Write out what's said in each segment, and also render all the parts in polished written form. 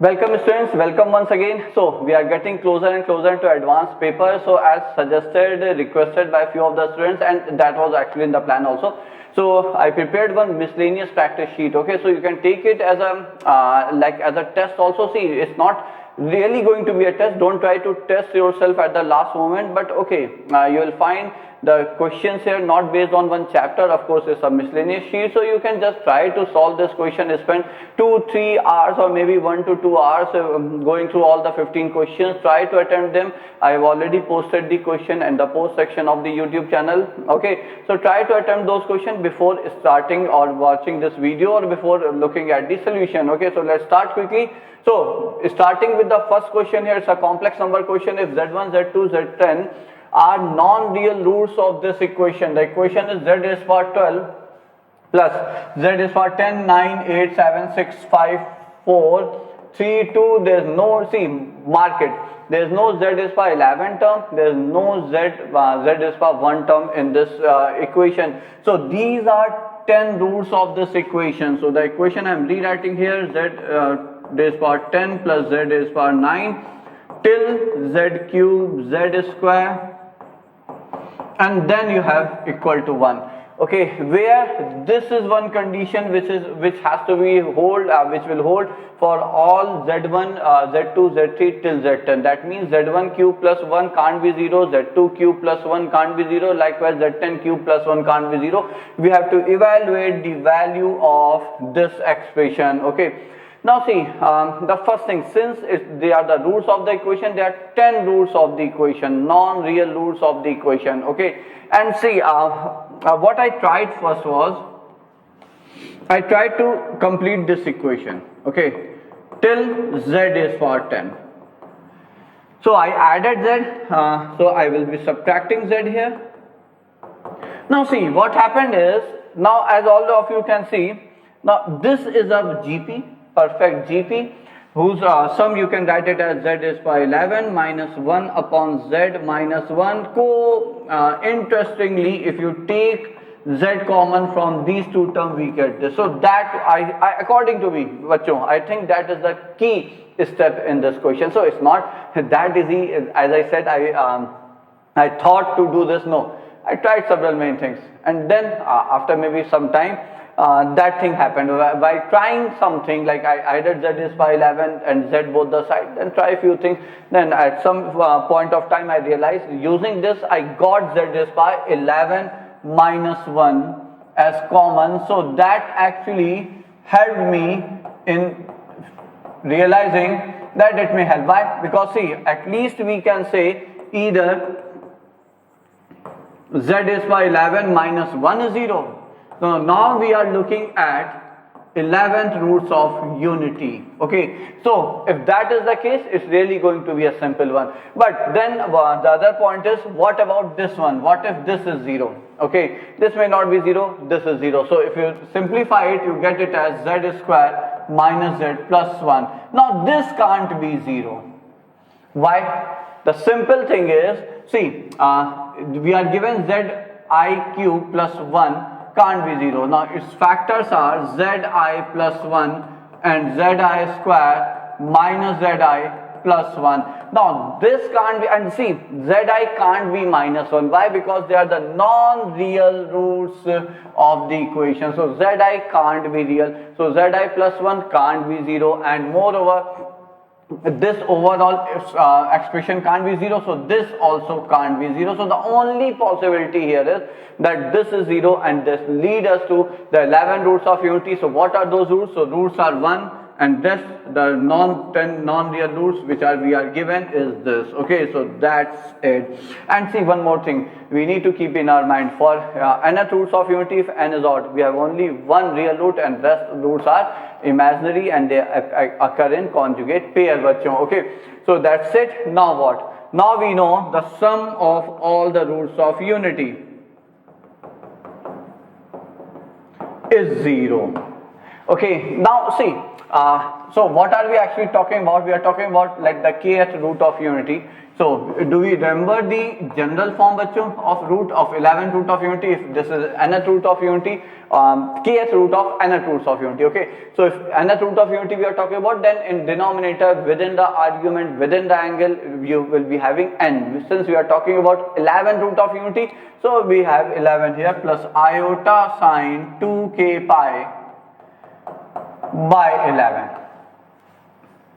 Welcome students, welcome once again. So we are getting closer and closer to advanced paper. So as suggested, requested by few of the students, and that was actually in the plan also. So I prepared one miscellaneous practice sheet. Okay, so you can take it as a like as a test also. See, it's not really going to be a test. Don't try to test yourself at the last moment. But okay, you will find the questions here not based on one chapter. Of course, it's a miscellaneous sheet, so you can just try to solve this question. Spend 2-3 hours or maybe 1 to 2 hours going through all the 15 questions. Try to attempt them. I have already posted the question in the post section of the YouTube channel. Okay, so try to attempt those questions before starting or watching this video or before looking at the solution. Okay, so let's start quickly. So starting with the first question here, it's a complex number question. If z1, z2, z10 are non-real roots of this equation. The equation is z is for 12 plus z is for 10, 9, 8, 7, 6, 5, 4, 3, 2. There's no, see, mark it. There's no z is for 11 term. There's no z is for 1 term in this equation. So these are 10 roots of this equation. So the equation I'm rewriting here, z is for 10 plus z is for 9 till z cube z square, and then you have equal to 1. Okay, where this is one condition which has to be which will hold for all z1, z2, z3 till z10. That means z1 cube plus 1 can't be 0, z2 cube plus 1 can't be 0, likewise z10 cube plus 1 can't be 0. We have to evaluate the value of this expression. Okay. Now see, the first thing, since they are the roots of the equation, there are 10 roots of the equation, non-real roots of the equation. Okay, and see, what I tried first was, I tried to complete this equation, okay, till z is for 10. So I added z, so I will be subtracting z here. Now see, what happened is, now as all of you can see, now this is a GP, perfect GP, whose sum you can write it as z is for 11 minus 1 upon z minus 1. Interestingly, if you take z common from these two terms, we get this. So that I according to me, I think that is the key step in this question. So it's not that easy. As I said, I thought to do this. No, I tried several main things, and then after maybe some time, that thing happened. By trying something, like I did z is by 11 and z both the sides, then try a few things, then at some point of time I realized using this I got z is by 11 minus 1 as common. So that actually helped me in realizing that it may help. Why? Because see, at least we can say either z is by 11 minus 1 is 0. So now we are looking at 11th roots of unity. Okay, so if that is the case, it's really going to be a simple one. But then the other point is, what about this one? What if this is 0? Okay, this may not be 0, this is 0. So if you simplify it, you get it as z square minus z plus 1. Now this can't be 0. Why? The simple thing is, see, we are given zi cube plus 1 can't be 0. Now its factors are zi plus 1 and zi square minus zi plus 1. Now this can't be, and see, zi can't be minus 1. Why? Because they are the non-real roots of the equation. So zi can't be real. So zi plus 1 can't be 0, and moreover, this overall expression can't be 0, so this also can't be 0. So the only possibility here is that this is 0, and this leads us to the 11 roots of unity. So what are those roots? So roots are 1, and this, the 10 non-real roots which we are given is this. Okay, so that's it. And see, one more thing we need to keep in our mind, for nth roots of unity, if n is odd, we have only one real root and rest roots are imaginary, and they occur in conjugate pair. Okay, so that's it. Now what? Now we know the sum of all the roots of unity is 0. Okay, now see, So what are we actually talking about? We are talking about like the kth root of unity. So do we remember the general form bachcho of root of 11th root of unity? If this is nth root of unity, kth root of nth roots of unity. Okay, so if nth root of unity we are talking about, then in denominator within the argument within the angle you will be having n. Since we are talking about 11th root of unity, so we have 11 here plus iota sine 2k pi by 11.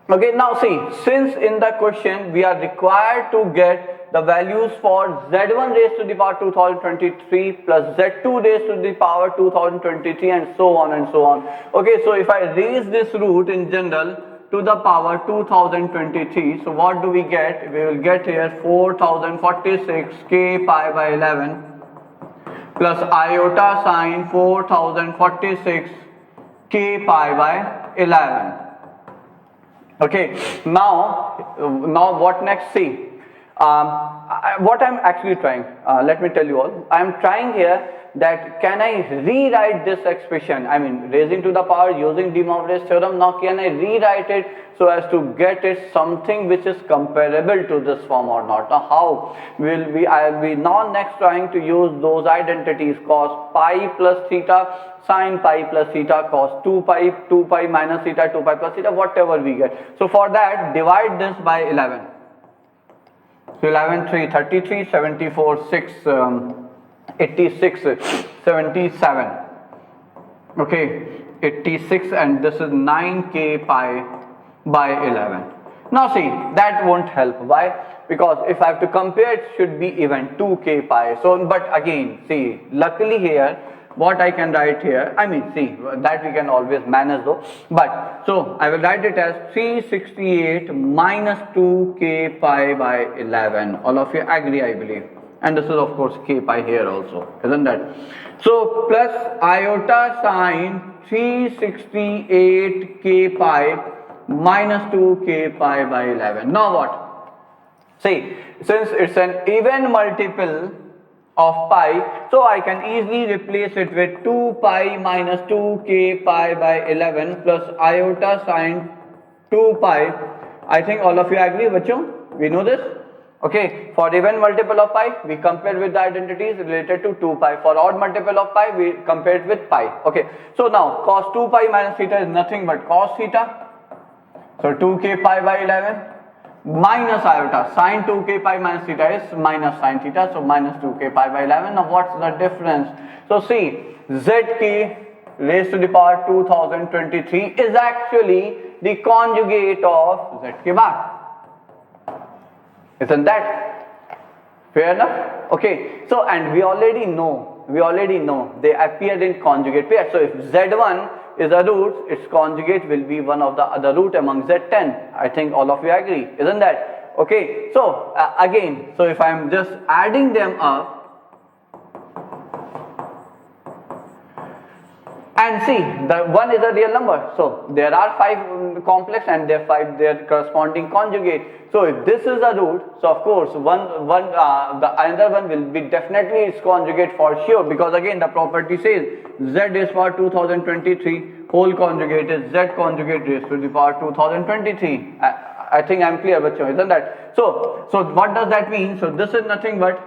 Okay, now see, since in the question we are required to get the values for z1 raised to the power 2023 plus z2 raised to the power 2023 and so on and so on. Okay, so if I raise this root in general to the power 2023, so what do we get? We will get here 4046 k pi by 11 plus iota sine 4046 k pi by 11. Okay, now what next? See, what I'm actually trying, let me tell you all, I'm trying here that can I rewrite this expression, I mean raising to the power using De Moivre's theorem. Now can I rewrite it so as to get it something which is comparable to this form or not? Now how will we, I'll be now next trying to use those identities cos pi plus theta, sin pi plus theta, cos 2 pi minus theta, 2 pi plus theta, whatever we get. So for that, divide this by 11. So 11 3 33, 74 6 86 77. Okay, 86 and this is 9k pi by 11. Now see, that won't help. Why? Because if I have to compare, it should be even 2k pi. So but again, see, luckily here what I can write here, I mean see, that we can always manage though, but so I will write it as 368 minus 2k pi by 11. All of you agree, I believe, and this is of course k pi here also, isn't that? So plus iota sine 368 k pi minus 2k pi by 11. Now what? See, since it's an even multiple of pi, so I can easily replace it with 2 pi minus 2k pi by 11 plus iota sine 2 pi. I think all of you agree, bachcho? We know this? Okay, for even multiple of pi, we compare with the identities related to 2 pi. For odd multiple of pi, we compare it with pi. Okay, so now cos 2 pi minus theta is nothing but cos theta. So 2k pi by 11. Minus iota sine 2k pi minus theta is minus sine theta, so minus 2k pi by 11. Now what's the difference? So see, zk raised to the power 2023 is actually the conjugate of zk bar. Isn't that fair enough? Okay, so and we already know they appear in conjugate pair. So if z1 is a root, its conjugate will be one of the other root among z10. I think all of you agree, isn't that? Okay, so again, so if I am just adding them up and see, the one is a real number, so there are 5 complex and there are 5 their corresponding conjugate. So if this is a root, so of course the another one will be definitely its conjugate for sure, because again the property says z is for 2023, whole conjugate is z conjugate raised to the power 2023. I think I am clear, bachcho, isn't that? So what does that mean? So this is nothing but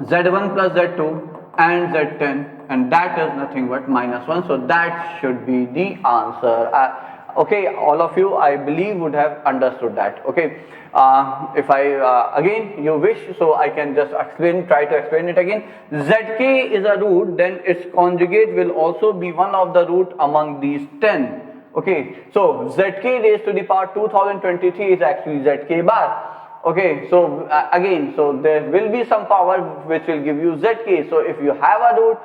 z1 plus z2 and z10, and that is nothing but minus 1. So that should be the answer. Okay, all of you I believe would have understood that. Okay, if I again you wish, so I can just try to explain it again. Zk is a root, then its conjugate will also be one of the root among these 10. Okay, so zk raised to the power 2023 is actually zk bar. Okay, so again, so there will be some power which will give you zk. So if you have a root,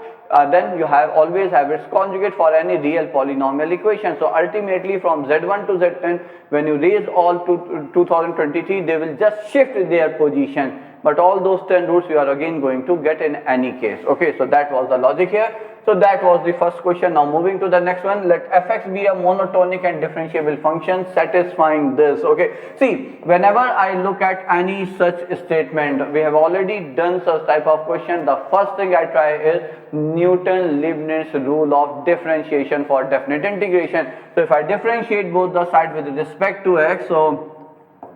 then you always have its conjugate for any real polynomial equation. So ultimately from z1 to z10, when you raise all to 2023, they will just shift their position. But all those 10 roots you are again going to get in any case. Okay, so that was the logic here. so that was the first question. Now moving to the next one, let fx be a monotonic and differentiable function satisfying this. Okay, see, whenever I look at any such statement, we have already done such type of question. The first thing I try is Newton-Leibniz rule of differentiation for definite integration. So if I differentiate both the sides with respect to x, so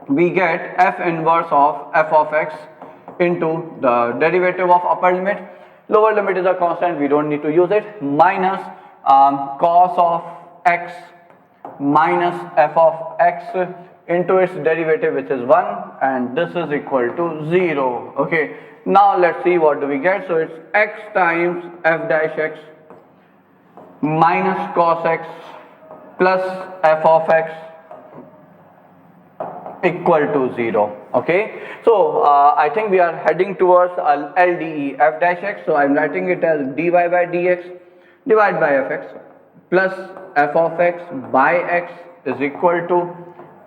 we get f inverse of f of x into the derivative of upper limit. Lower limit is a constant, we don't need to use it, minus cos of x minus f of x into its derivative, which is 1, and this is equal to 0. Okay, now let's see what do we get. So it's x times f dash x minus cos x plus f of x equal to 0. Okay, so I think we are heading towards LDE, f dash x, so I'm writing it as dy by dx divided by fx plus f of x by x is equal to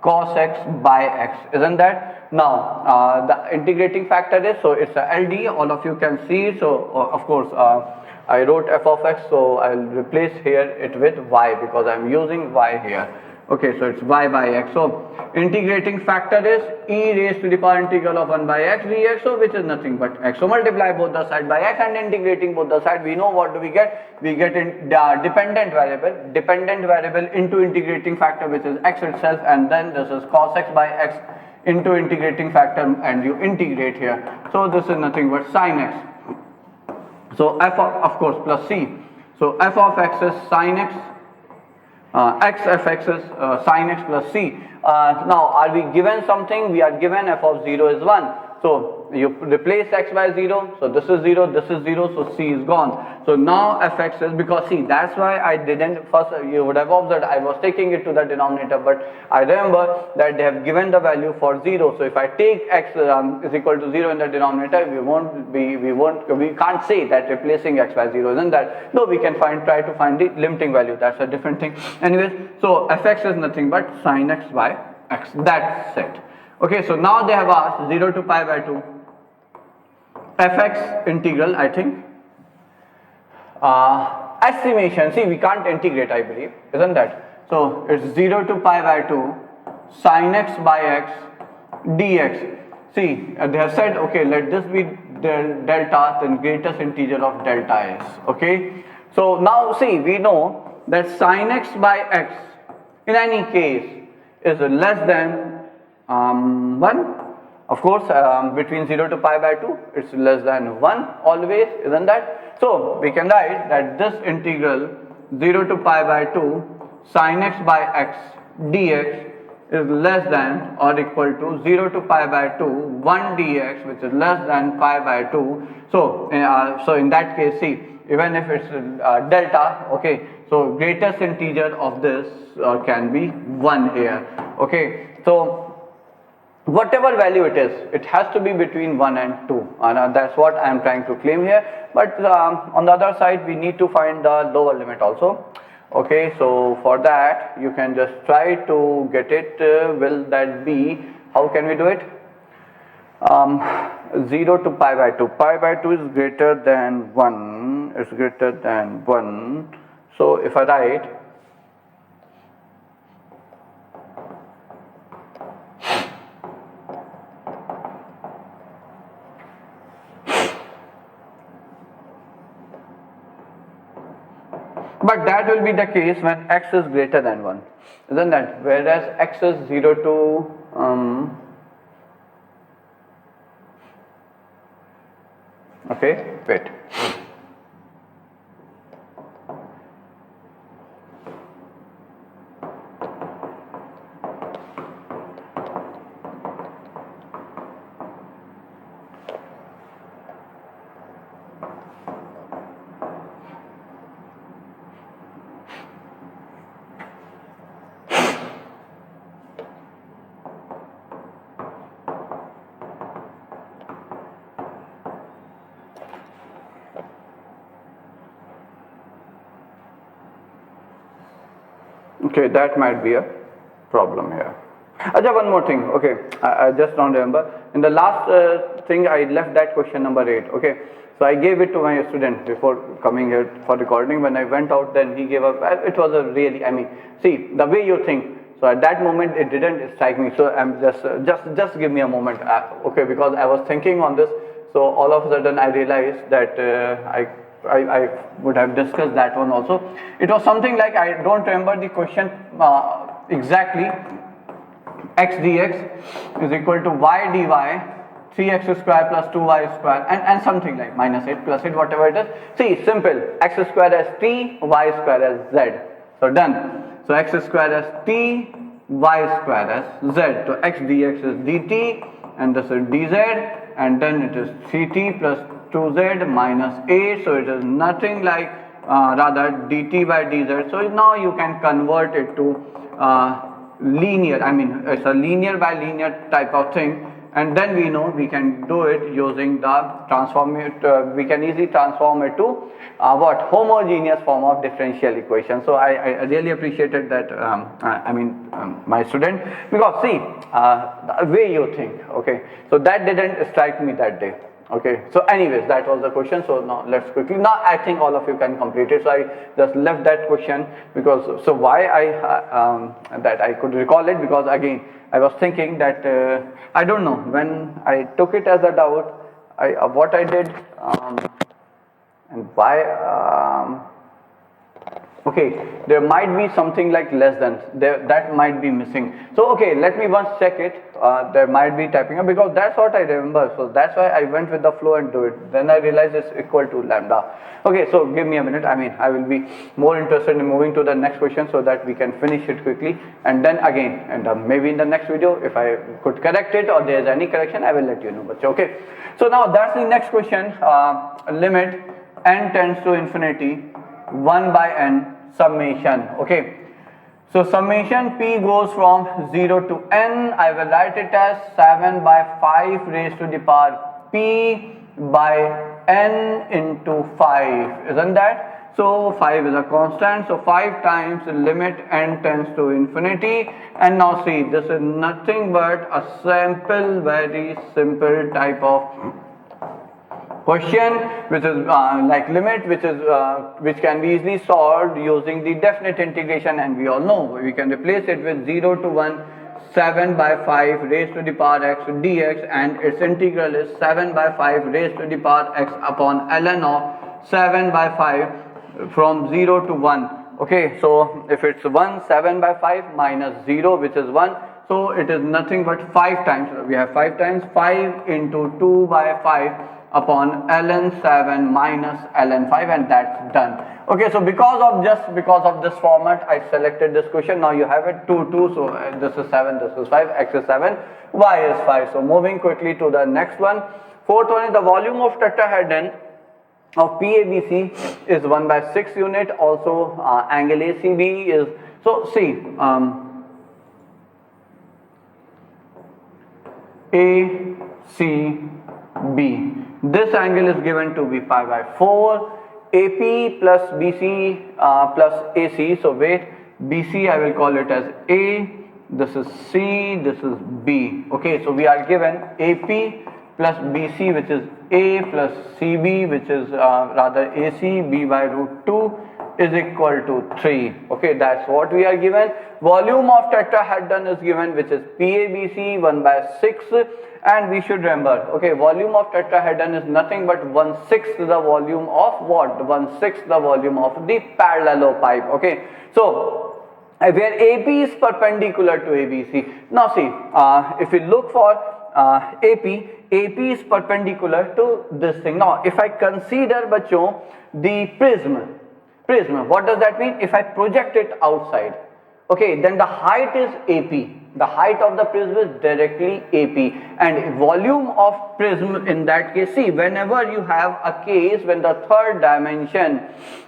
cos x by x, isn't that? Now the integrating factor is, so it's a LDE, all of you can see. So of course I wrote f of x, so I'll replace here it with y because I'm using y here. Okay, so it's y by x. So integrating factor is e raised to the power integral of 1 by x dx, so which is nothing but x. So multiply both the side by x and integrating both the side, we know what do we get. We get in dependent variable into integrating factor, which is x itself, and then this is cos x by x into integrating factor, and you integrate here. So this is nothing but sin x. So f of course plus c. So f of x is sin x. X fx is sin x plus c. Now are we given something? We are given f of 0 is 1. So you replace x by 0. So this is 0, this is 0. So c is gone. So now fx is, because see, that's why I didn't first, you would have observed I was taking it to the denominator, but I remember that they have given the value for 0. So if I take x is equal to 0 in the denominator, we can't say that replacing x by 0, isn't that? No, we can try to find the limiting value. That's a different thing. Anyways, so fx is nothing but sin x by x. That's it. Okay, so now they have asked 0 to pi by 2 fx integral, I think. Estimation, see, we can't integrate, I believe, isn't that? So it's 0 to pi by 2 sin x by x dx. See, they have said, okay, let this be delta, then greatest integer of delta is. Okay, so now see, we know that sin x by x in any case is less than 1. Of course, between 0 to pi by 2, it's less than 1 always, isn't that? So we can write that this integral 0 to pi by 2 sin x by x dx is less than or equal to 0 to pi by 2 1 dx, which is less than pi by 2. So so in that case, see, even if it's delta, okay, so greatest integer of this can be 1 here. Okay, so whatever value it is, it has to be between 1 and 2, and that's what I am trying to claim here. But on the other side, we need to find the lower limit also. Okay, so for that you can just try to get it. Will that be, how can we do it? 0 to pi by 2. Pi by 2 is greater than 1. It's greater than 1. So if I write but that will be the case when x is greater than 1, isn't that? Whereas x is 0 to okay, wait. Okay, that might be a problem here. Acha, one more thing. Okay, I just don't remember. In the last thing, I left that question number 8. Okay, so I gave it to my student before coming here for recording. When I went out, then he gave up. It was a really, I mean, see the way you think. So at that moment, it didn't strike me. So I'm just give me a moment. Okay, because I was thinking on this. So all of a sudden, I realized that I would have discussed that one also. It was something like, I don't remember the question exactly. X dx is equal to y dy 3x square plus 2y square and something like minus 8 plus 8, whatever it is. See, simple. X square as t, y square as z. So done. So x square as t, y square as z. So x dx is dt and this is dz, and then it is 3t plus 2z minus 8. So it is nothing like rather dt by dz. So now you can convert it to linear, I mean it's a linear by linear type of thing, and then we know we can do it using the we can easily transform it to what homogeneous form of differential equation. So I really appreciated that my student, because see the way you think. Okay, so that didn't strike me that day. Okay, so anyways, that was the question. So now let's quickly, now I think all of you can complete it. So I just left that question because, so why that I could recall it, because again I was thinking that I don't know, when I took it as a doubt, what I did and why okay, there might be something like less than there, that might be missing. So okay, let me once check it. There might be typing up, because that's what I remember. So that's why I went with the flow and do it. Then I realized it's equal to lambda. Okay, so give me a minute. I mean, I will be more interested in moving to the next question so that we can finish it quickly. And then again, and maybe in the next video, if I could correct it or there's any correction, I will let you know. But okay, so now that's the next question. Limit n tends to infinity 1 by n summation. Okay, so summation p goes from 0 to n. I will write it as 7 by 5 raised to the power p by n into 5, isn't that? So 5 is a constant, so 5 times limit n tends to infinity. And now see, this is nothing but a simple, very simple type of question, which is like limit, which can be easily solved using the definite integration, and we all know we can replace it with 0 to 1 7 by 5 raised to the power x dx, and its integral is 7 by 5 raised to the power x upon ln of 7 by 5 from 0 to 1. Okay, so if it's 1, 7 by 5 minus 0, which is 1, so it is nothing but 5 times, we have 5 times 5 into 2 by 5 upon ln 7 minus ln 5, and that's done. Okay, so because of this format, I selected this question. Now you have it 2 2, so this is 7, this is 5, x is 7, y is 5. So moving quickly to the next one. Fourth one is the volume of tetrahedron of PABC is 1 by 6 unit. Also angle ACB is, so see, ACB, this angle is given to be pi by 4. AP plus BC plus AC, so wait, BC I will call it as A, this is C, this is B. Okay, so we are given AP plus BC, which is A, plus CB, which is rather AC, B by root 2 is equal to 3. Okay, that's what we are given. Volume of tetrahedron is given, which is PABC 1 by 6. And we should remember, okay, volume of tetrahedron is nothing but 1/6 the volume of what? 1/6 the volume of the parallelopipe. Okay, so where AP is perpendicular to ABC. Now see, if we look for AP is perpendicular to this thing. Now if I consider bachon the prism, what does that mean? If I project it outside, okay, then the height is AP. The height of the prism is directly AP, and volume of prism in that case, see, whenever you have a case when the third dimension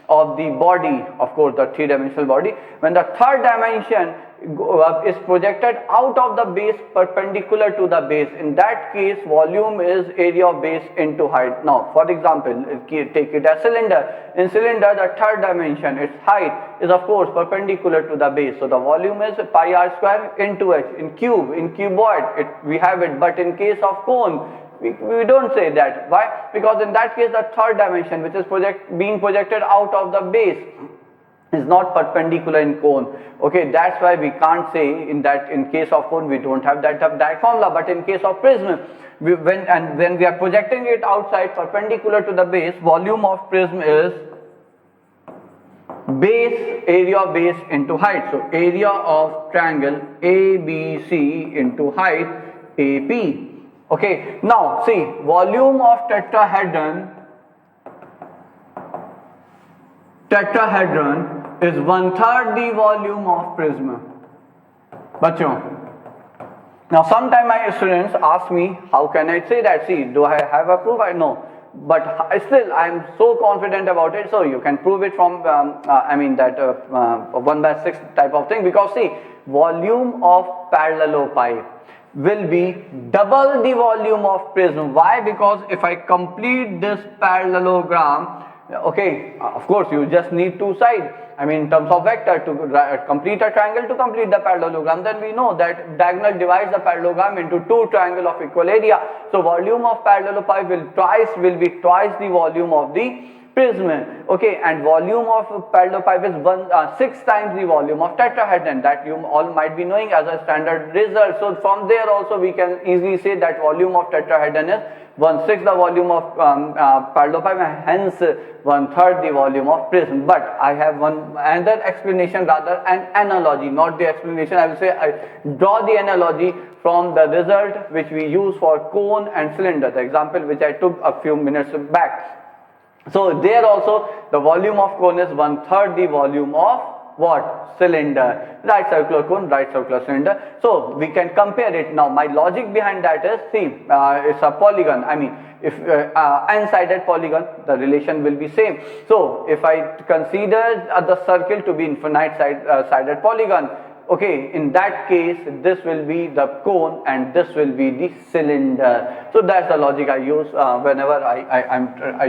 of the body, of course the three-dimensional body, when the third dimension is projected out of the base perpendicular to the base. In that case, volume is area of base into height. Now, for example, take it as cylinder. In cylinder, the third dimension, its height is of course perpendicular to the base. So the volume is pi r square into h. In cuboid, we have it. But in case of cone, we don't say that. Why? Because in that case, the third dimension, which is being projected out of the base, is not perpendicular in cone. Okay, that's why we can't say in case of cone we don't have that direct formula. But in case of prism, when we are projecting it outside perpendicular to the base, volume of prism is area of base into height. So area of triangle ABC into height AP. Okay, now see, volume of tetrahedron is 1/3 the volume of prism. Bachcho, now sometime my students ask me, how can I say that? See, do I have a proof? I know, but still I am so confident about it. So you can prove it from 1/6 type of thing, because see, volume of parallelopipe will be double the volume of prism. Why? Because if I complete this parallelogram, okay, of course you just need two sides. I mean, in terms of vector, to complete a triangle, to complete the parallelogram, then we know that diagonal divides the parallelogram into two triangles of equal area. So volume of parallelopipe will be twice the volume of the prism. Okay, and volume of parallelopipe is 6 times the volume of tetrahedron. That you all might be knowing as a standard result. So from there also we can easily say that volume of tetrahedron is 1/6 the volume of parallelopipe, and hence 1/3 the volume of prism. But I have another explanation, rather an analogy, not the explanation. I will say I draw the analogy from the result which we use for cone and cylinder, the example which I took a few minutes back. So there also the volume of cone is 1/3 the volume of what? Cylinder. Right circular cone, right circular cylinder. So we can compare it. Now my logic behind that is, see, it's a polygon. I mean, if n-sided polygon, the relation will be same. So if I consider the circle to be infinite sided polygon, okay, in that case this will be the cone and this will be the cylinder. So that's the logic I use whenever I'm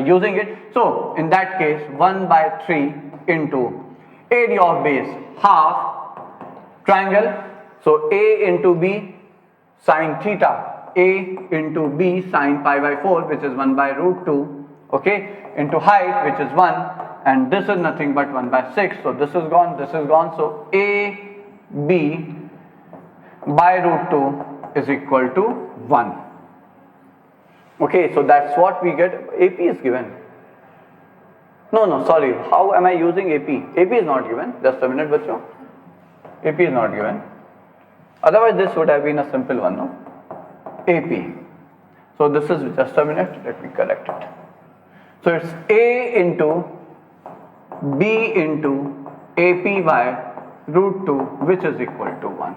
using it. So in that case, 1/3 into area of base, half triangle, so A into B sine theta, A into B sine pi/4, which is 1/√2, okay, into height, which is 1, and this is nothing but 1/6. So this is gone, this is gone. So AB by √2 is equal to 1. Okay, so that's what we get. AP is given. No, sorry. How am I using AP? AP is not given. Just a minute, bachcho. AP is not given. Otherwise, this would have been a simple one, no? AP. So this is, just a minute. Let me correct it. So it's A into B into AP by √2, which is equal to 1.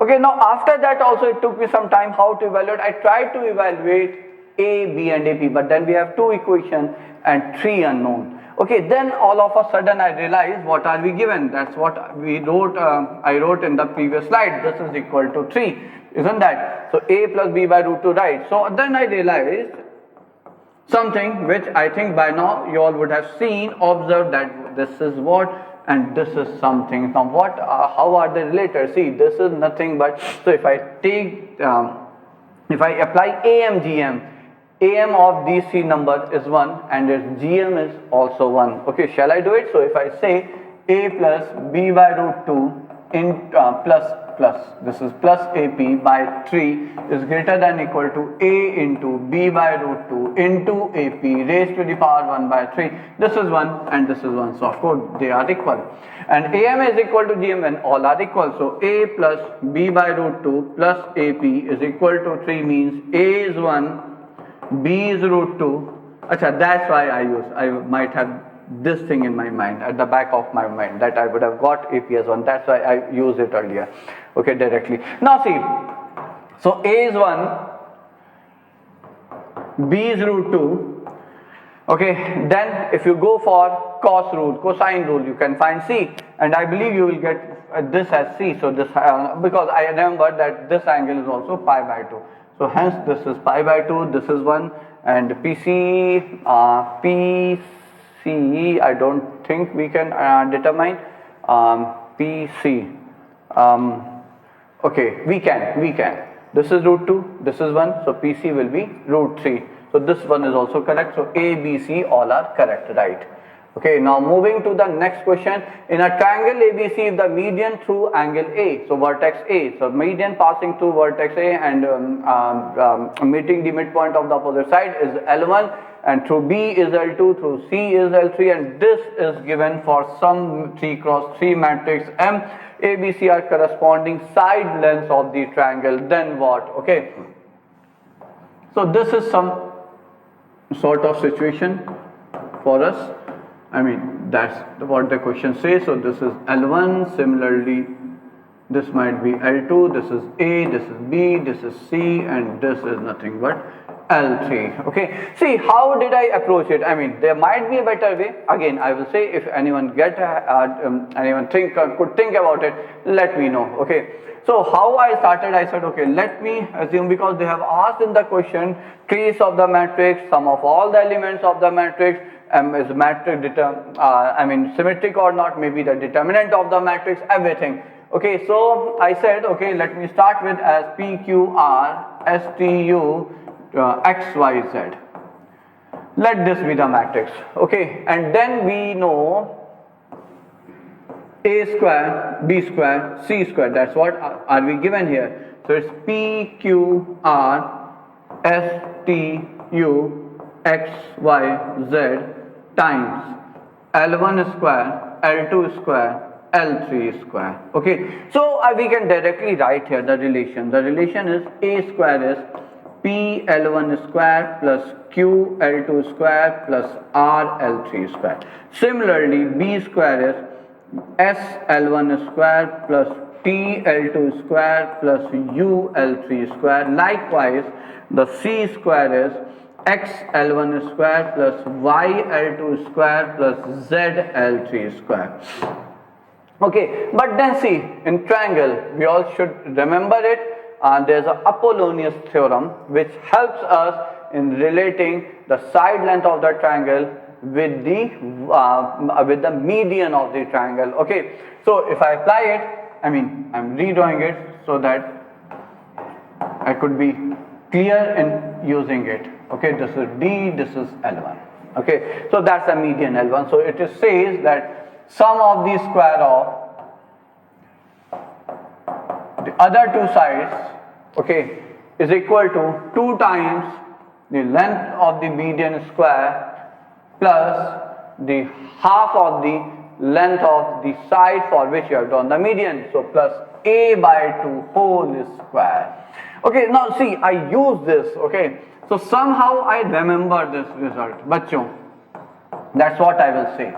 Okay, now after that also it took me some time how to evaluate. I tried to evaluate A, B and AP, but then we have 2 equations and 3 unknown. Okay, then all of a sudden I realized what are we given. That's what we wrote, I wrote in the previous slide. This is equal to 3, isn't that? So A plus B by √2, right? So then I realized something which I think by now you all would have seen, observed, that this is what and this is something. Now what, how are they related? See, this is nothing but, so if I take, if I apply AM, GM, AM of these 3 numbers is 1 and its GM is also 1. Okay, shall I do it? So if I say A plus B by √2 in plus, this is plus AP by 3 is greater than equal to A into B by √2 into AP raised to the power 1/3. This is 1 and this is 1. So of course they are equal. And AM is equal to GM when all are equal. So A plus B by √2 plus AP is equal to 3 means A is 1, B is √2. Achha, that's why I might have this thing in my mind, at the back of my mind, that I would have got AP as 1. That's why I used it earlier. Okay, directly. Now see, so A is 1, B is √2. Okay, then if you go for cos rule, cosine rule, you can find C, and I believe you will get this as C. So this because I remember that this angle is also pi by 2. So hence this is pi by 2. This is one, and PC I don't think we can determine PC. Okay, we can. This is root 2. This is 1. So PC will be root 3. So this one is also correct. So A, B, C all are correct, right? Okay, now moving to the next question. In a triangle ABC, if the median through angle A, so vertex A, so median passing through vertex A and meeting the midpoint of the opposite side is L1, and through B is L2, through C is L3, and this is given for some 3 cross 3 matrix M. ABC are corresponding side lengths of the triangle. Then what? Okay, so this is some sort of situation for us. I mean, that's what the question says. So this is L1, similarly this might be L2, this is A, this is B, this is C, and this is nothing but L3. Okay, see, how did I approach it? I mean, there might be a better way. Again, I will say, if anyone could think about it, let me know. Okay, so how I started, I said, okay, let me assume, because they have asked in the question trace of the matrix, sum of all the elements of the matrix, is matrix symmetric or not, maybe the determinant of the matrix, everything. Okay, so I said, okay, let me start with as PQR STU XYZ. Let this be the matrix. Okay, and then we know A square, B square, C square. That's what are we given here. So it's PQR STU XYZ times L1 square, L2 square, L3 square. Okay, so we can directly write here the relation. The relation is A square is P L1 square plus Q L2 square plus R L3 square. Similarly, B square is S L1 square plus T L2 square plus U L3 square. Likewise, the C square is X L1 square plus Y L2 square plus Z L3 square. Okay, but then see, in triangle, we all should remember it. There's a Apollonius theorem which helps us in relating the side length of the triangle with the median of the triangle. Okay, so if I apply it, I mean, I'm redrawing it so that I could be clear in using it. Okay, this is D, this is L1. Okay, so that's the median L1. So it says that sum of the square of the other two sides, okay, is equal to 2 times the length of the median square plus the half of the length of the side for which you have drawn the median. So plus A by 2 whole square. Okay, now see, I use this. Okay, so somehow I remember this result. Bachcho, that's what I will say.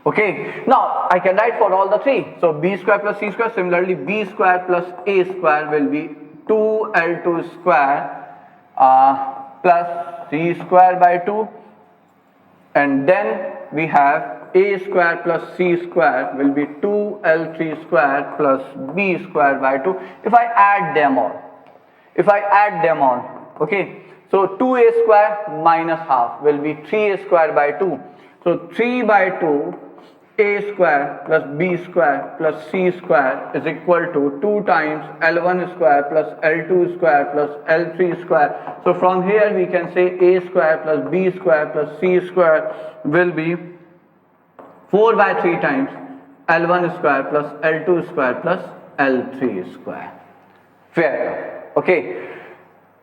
Okay, now I can write for all the three. So B square plus C square, similarly B square plus A square will be 2L2 square plus C square by 2, and then we have A square plus C square will be 2L3 square plus B square by 2. If I add them all, okay, so 2A square minus half will be 3A square by 2. So 3 by 2 A square plus B square plus C square is equal to 2 times L1 square plus L2 square plus L3 square. So from here we can say A square plus B square plus C square will be 4 by 3 times L1 square plus L2 square plus L3 square. Fair. Okay.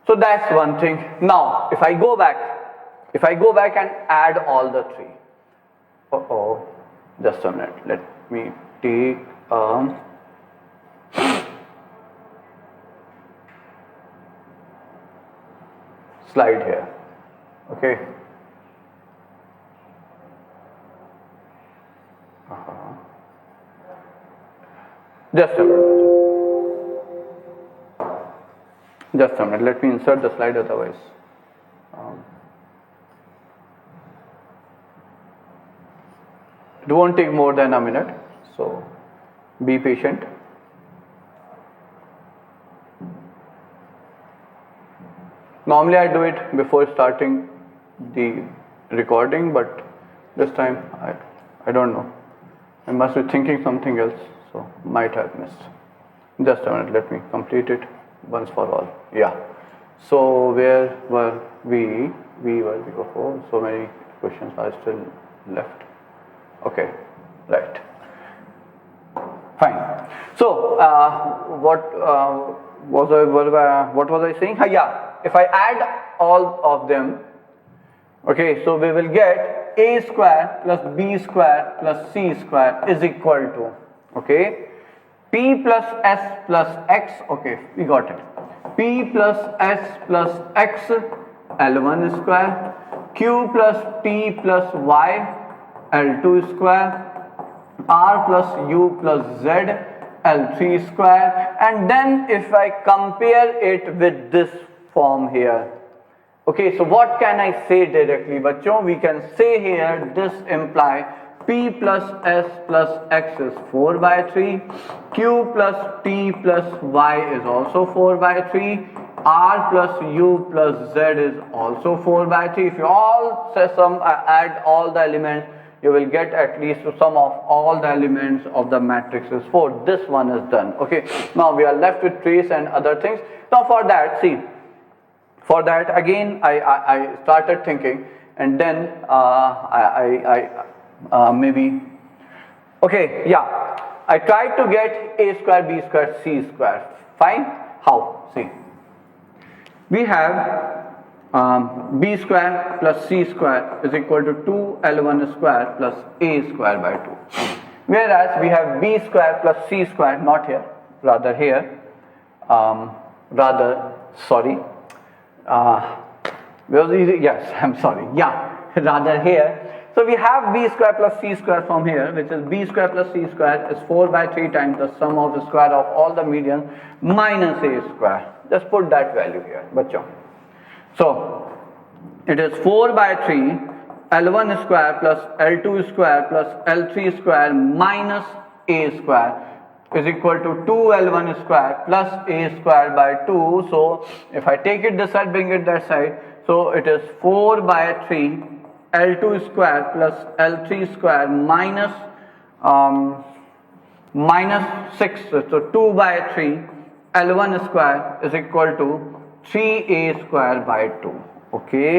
So that's one thing. Now if I go back and add all the three. Just a minute, let me take a slide here. Okay. Just a minute, let me insert the slide, otherwise It won't take more than a minute, so be patient. Normally I do it before starting the recording, but this time I don't know. I must be thinking something else, so might have missed. Just a minute, let me complete it once for all. Yeah. So where were we? We were before. So many questions are still left. Okay, right. Fine. So what was I saying? Yeah. If I add all of them, okay, so we will get a square plus b square plus c square is equal to, okay, p plus s plus x, okay, we got it, p plus s plus x L1 square, q plus p plus y L2 square, r plus u plus z L3 square, and then if I compare it with this form here, okay, so what can I say directly, bachcho? We can say here this imply p plus s plus x is 4 by 3, q plus p plus y is also 4 by 3, r plus u plus z is also 4 by 3. If you all say add all the elements, you will get at least the sum of all the elements of the matrix is 4. This one is done. Okay, now we are left with trace and other things. Now for that, see, for that again I started thinking, and then maybe, okay, yeah, I tried to get a square, b square, c square. Fine. How? See, we have b square plus c square is equal to 2l1 square plus a square by 2. Whereas we have b square plus c square, not here, rather here, yes, I'm sorry, yeah, rather here. So we have b square plus c square from here, which is b square plus c square is 4 by 3 times the sum of the square of all the medians minus a square. Just put that value here, bachcho. So it is 4 by 3 L1 square plus L2 square plus L3 square minus a square is equal to 2L1 square plus a square by 2. So if I take it this side, bring it that side, so it is 4 by 3 L2 square plus L3 square minus 6, so 2 by 3 L1 square is equal to 3a square by 2. Okay,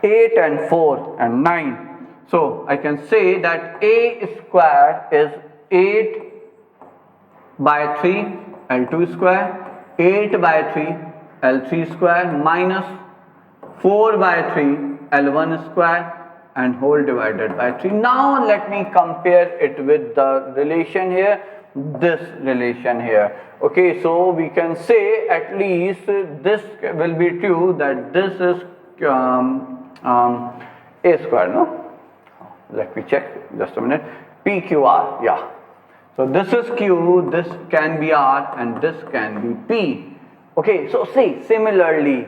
8 and 4 and 9. So I can say that a square is 8 by 3 L2 square, 8 by 3 L3 square minus 4 by 3 L1 square and whole divided by 3. Now let me compare it with the relation here, this relation here. Okay, so we can say at least this will be true, that this is a square, no? Let me check, just a minute. PQR, yeah. So this is Q, this can be R, and this can be P. Okay, so see, similarly,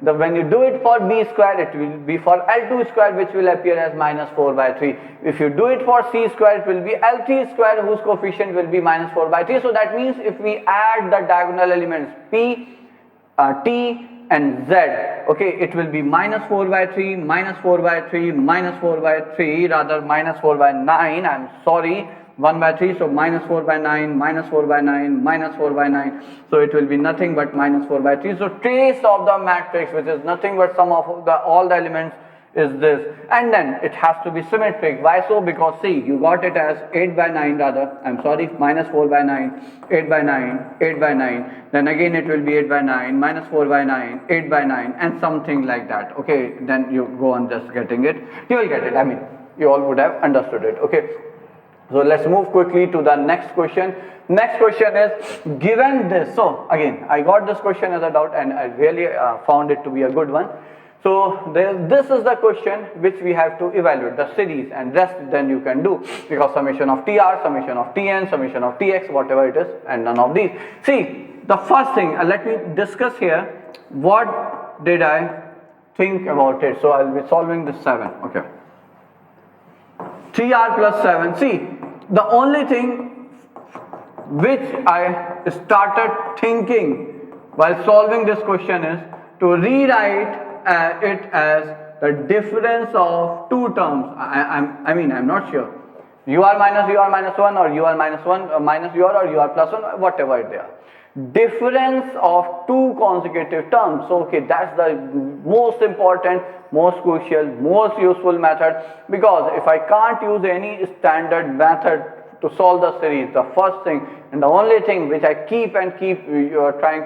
when you do it for B square, it will be for L2 square, which will appear as minus 4 by 3. If you do it for C square, it will be L3 square, whose coefficient will be minus 4 by 3. So that means if we add the diagonal elements P, T and Z, okay, it will be minus 4 by 3, minus 4 by 3, minus 4 by 3, rather minus 4 by 9, I'm sorry, 1 by 3, so minus 4 by 9, minus 4 by 9, minus 4 by 9, so it will be nothing but minus 4 by 3. So trace of the matrix, which is nothing but sum of all the elements, is this, and then it has to be symmetric. Why so? Because see, you got it as 8 by 9, rather, I'm sorry, minus 4 by 9, 8 by 9, 8 by 9, then again it will be 8 by 9, minus 4 by 9, 8 by 9, and something like that. Okay, then you go on just getting it, you will get it, I mean, you all would have understood it. Okay, so let's move quickly to the next question. Next question is, given this, so again, I got this question as a doubt and I really found it to be a good one. So this is the question which we have to evaluate, the series, and rest then you can do, because summation of TR, summation of TN, summation of TX, whatever it is, and none of these. See, the first thing, let me discuss here, what did I think about it? So I'll be solving this 7, okay. 3r plus 7. See, the only thing which I started thinking while solving this question is to rewrite it as the difference of two terms. I'm not sure. UR minus 1 or UR minus 1 minus UR or UR plus 1, whatever they are. Difference of two consecutive terms. So okay, that's the most important, most crucial, most useful method, because if I can't use any standard method to solve the series, the first thing and the only thing which I keep trying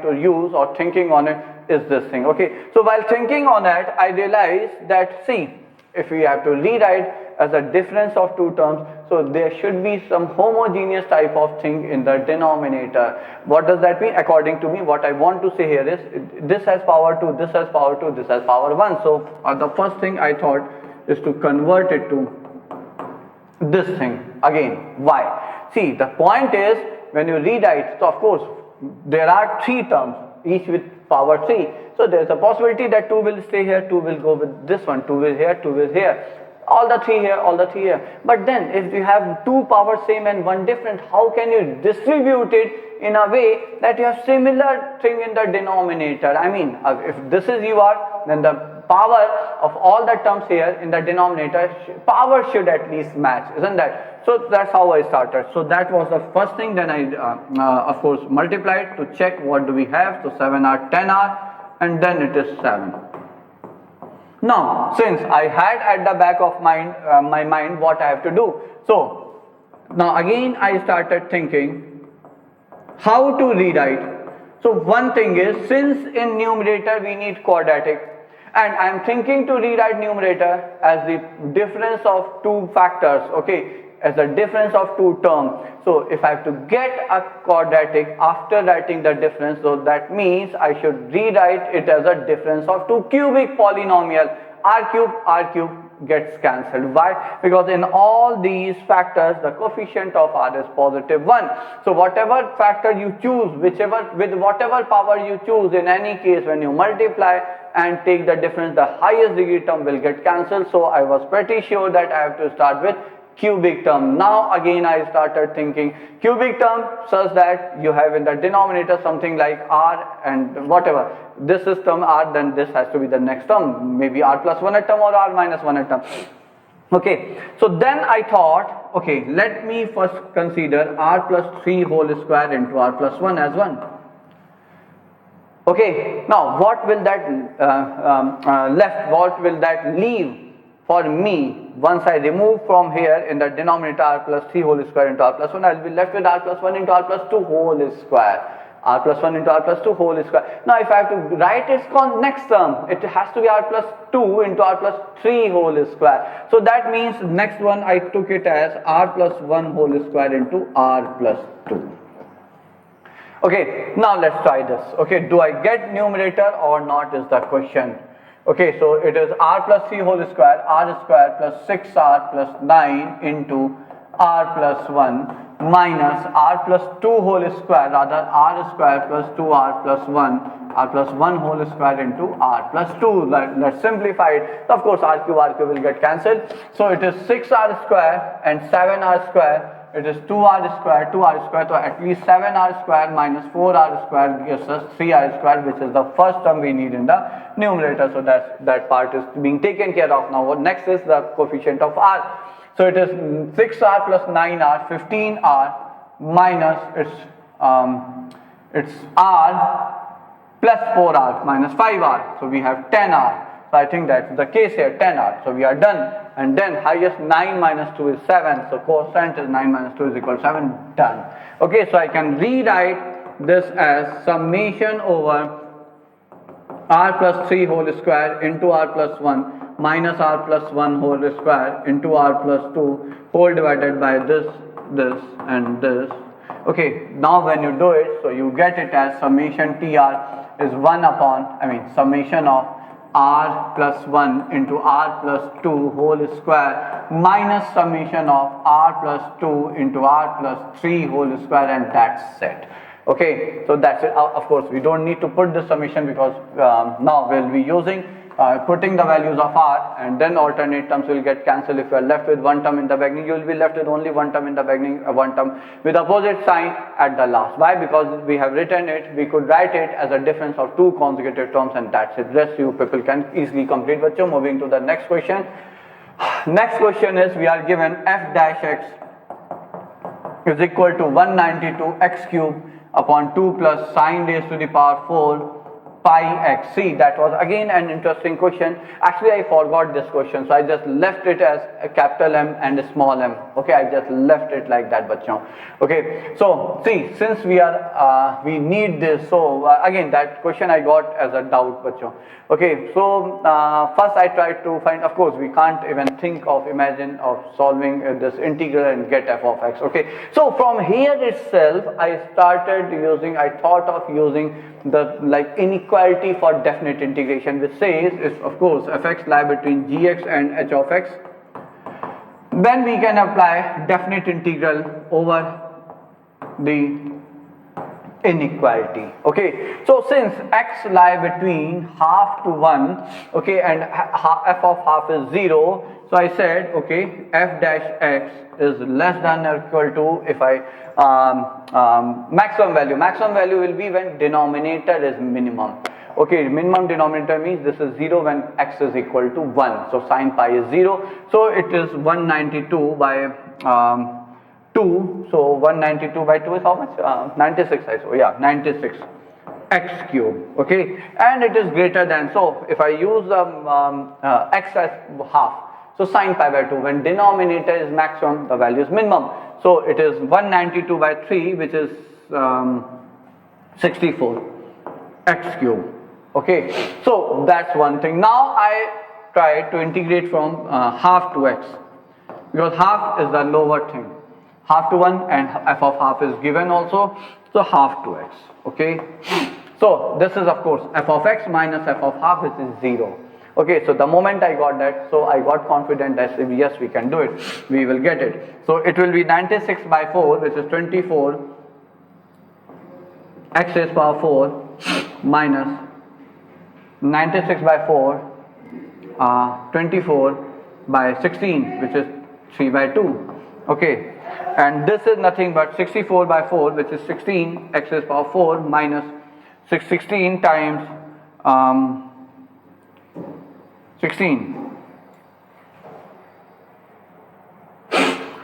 to use or thinking on it is this thing. Okay, so while thinking on it, I realized that, see, if we have to rewrite as a difference of two terms, so there should be some homogeneous type of thing in the denominator. What does that mean? According to me, what I want to say here is this has power 2, this has power 2, this has power 1. So the first thing I thought is to convert it to this thing again. Why? See, the point is when you rewrite, so of course there are three terms, each with power 3. So there is a possibility that 2 will stay here, 2 will go with this one, 2 will here, 2 will here, all the 3 here, all the 3 here. But then if you have two powers same and one different, how can you distribute it in a way that you have similar thing in the denominator? I mean, if this is UR, then the power of all the terms here in the denominator, power should at least match, isn't that? So that's how I started. So that was the first thing. Then I of course multiplied to check what do we have. So 7r, 10r, and then it is 7. Now, since I had at the back of my mind what I have to do, so now again I started thinking how to rewrite. So one thing is, since in numerator we need quadratic, and I am thinking to rewrite numerator as the difference of two factors, okay, as the difference of two terms. So if I have to get a quadratic after writing the difference, so that means I should rewrite it as a difference of two cubic polynomial. R cube gets cancelled. Why? Because in all these factors the coefficient of r is positive 1. So whatever factor you choose, with whatever power you choose, in any case when you multiply and take the difference, the highest degree term will get cancelled. So I was pretty sure that I have to start with cubic term. Now again I started thinking cubic term such that you have in the denominator something like r and whatever. This is term r, then this has to be the next term, maybe r plus 1 a term or r minus 1 a term. Okay, so then I thought, okay, let me first consider r plus 3 whole square into r plus 1 as 1. Okay, now what will that what will that leave for me once I remove from here in the denominator r plus 3 whole square into r plus 1? I will be left with r plus 1 into r plus 2 whole square. R plus 1 into r plus 2 whole square. Now if I have to write its next term, it has to be r plus 2 into r plus 3 whole square. So that means next one I took it as r plus 1 whole square into r plus 2. Okay, now let's try this. Okay, do I get numerator or not is the question. Okay, so it is r plus 3 whole square, r square plus 6r plus 9 into r plus 1 minus r plus 2 whole square, rather r square plus 2r plus 1, r plus 1 whole square into r plus 2. Let's simplify it. Of course r cube will get cancelled. So it is 6r square and 7r square. It is 2r square, so at least 7r square minus 4r square gives us 3r square, which is the first term we need in the numerator. So that part is being taken care of. Now what next is the coefficient of r. So it is 6r plus 9r, 15r minus it's r plus 4r minus 5r. So we have 10r. So I think that's the case here, 10r. So we are done. And then highest 9 minus 2 is 7. So quotient is 9 minus 2 is equal to 7. Done. Okay, so I can rewrite this as summation over r plus 3 whole square into r plus 1 minus r plus 1 whole square into r plus 2 whole divided by this, and this. Okay, now when you do it, so you get it as summation tr is 1 upon, summation of r plus 1 into r plus 2 whole square minus summation of r plus 2 into r plus 3 whole square, and that's it. Okay, so that's it. Of course we don't need to put the summation because now we'll be using putting the values of r, and then alternate terms will get cancelled. If you are left with one term in the beginning, you will be left with only one term in the beginning, one term with opposite sign at the last. Why? Because we have written it, we could write it as a difference of two consecutive terms, and that's it. Rest you people can easily complete. But moving to the next question. Next question is, we are given f dash x is equal to 192 x cube upon 2 plus sine raised to the power 4 pi x. See, that was again an interesting question. Actually, I forgot this question, so I just left it as a capital M and a small m. Okay, I just left it like that, bachon. Okay, so see, since we are we need this, so again that question I got as a doubt, bachon. Okay, so first I tried to find, of course we can't even think of, imagine of solving this integral and get f of x. Okay, so from here itself I started using, I thought of using the like inequality for definite integration, which says is of course fx lie between gx and h of x. Then we can apply definite integral over the inequality. Okay, so since x lie between half to 1, okay, and f of half is 0, so I said okay, f dash x is less than or equal to, if I maximum value will be when denominator is minimum. Okay, minimum denominator means this is 0 when x is equal to 1, so sine pi is 0, so it is 192 by 2, so 192 by 2 is how much? 96, I saw, yeah, 96 x cube. Okay, and it is greater than, so if I use x as half, so sine pi by 2, when denominator is maximum, the value is minimum, so it is 192 by 3, which is 64 x cube. Okay, so that's one thing. Now I try to integrate from half to x, because half is the lower thing, half to 1, and f of half is given also, so half to x. Okay, so this is of course f of x minus f of half, which is 0. Okay, so the moment I got that, so I got confident that yes, we can do it, we will get it. So it will be 96 by 4, which is 24 x raised power 4 minus 96 by 4 24 by 16, which is 3 by 2. Okay, and this is nothing but 64 by 4, which is 16 x raised power 4 minus 16 times 16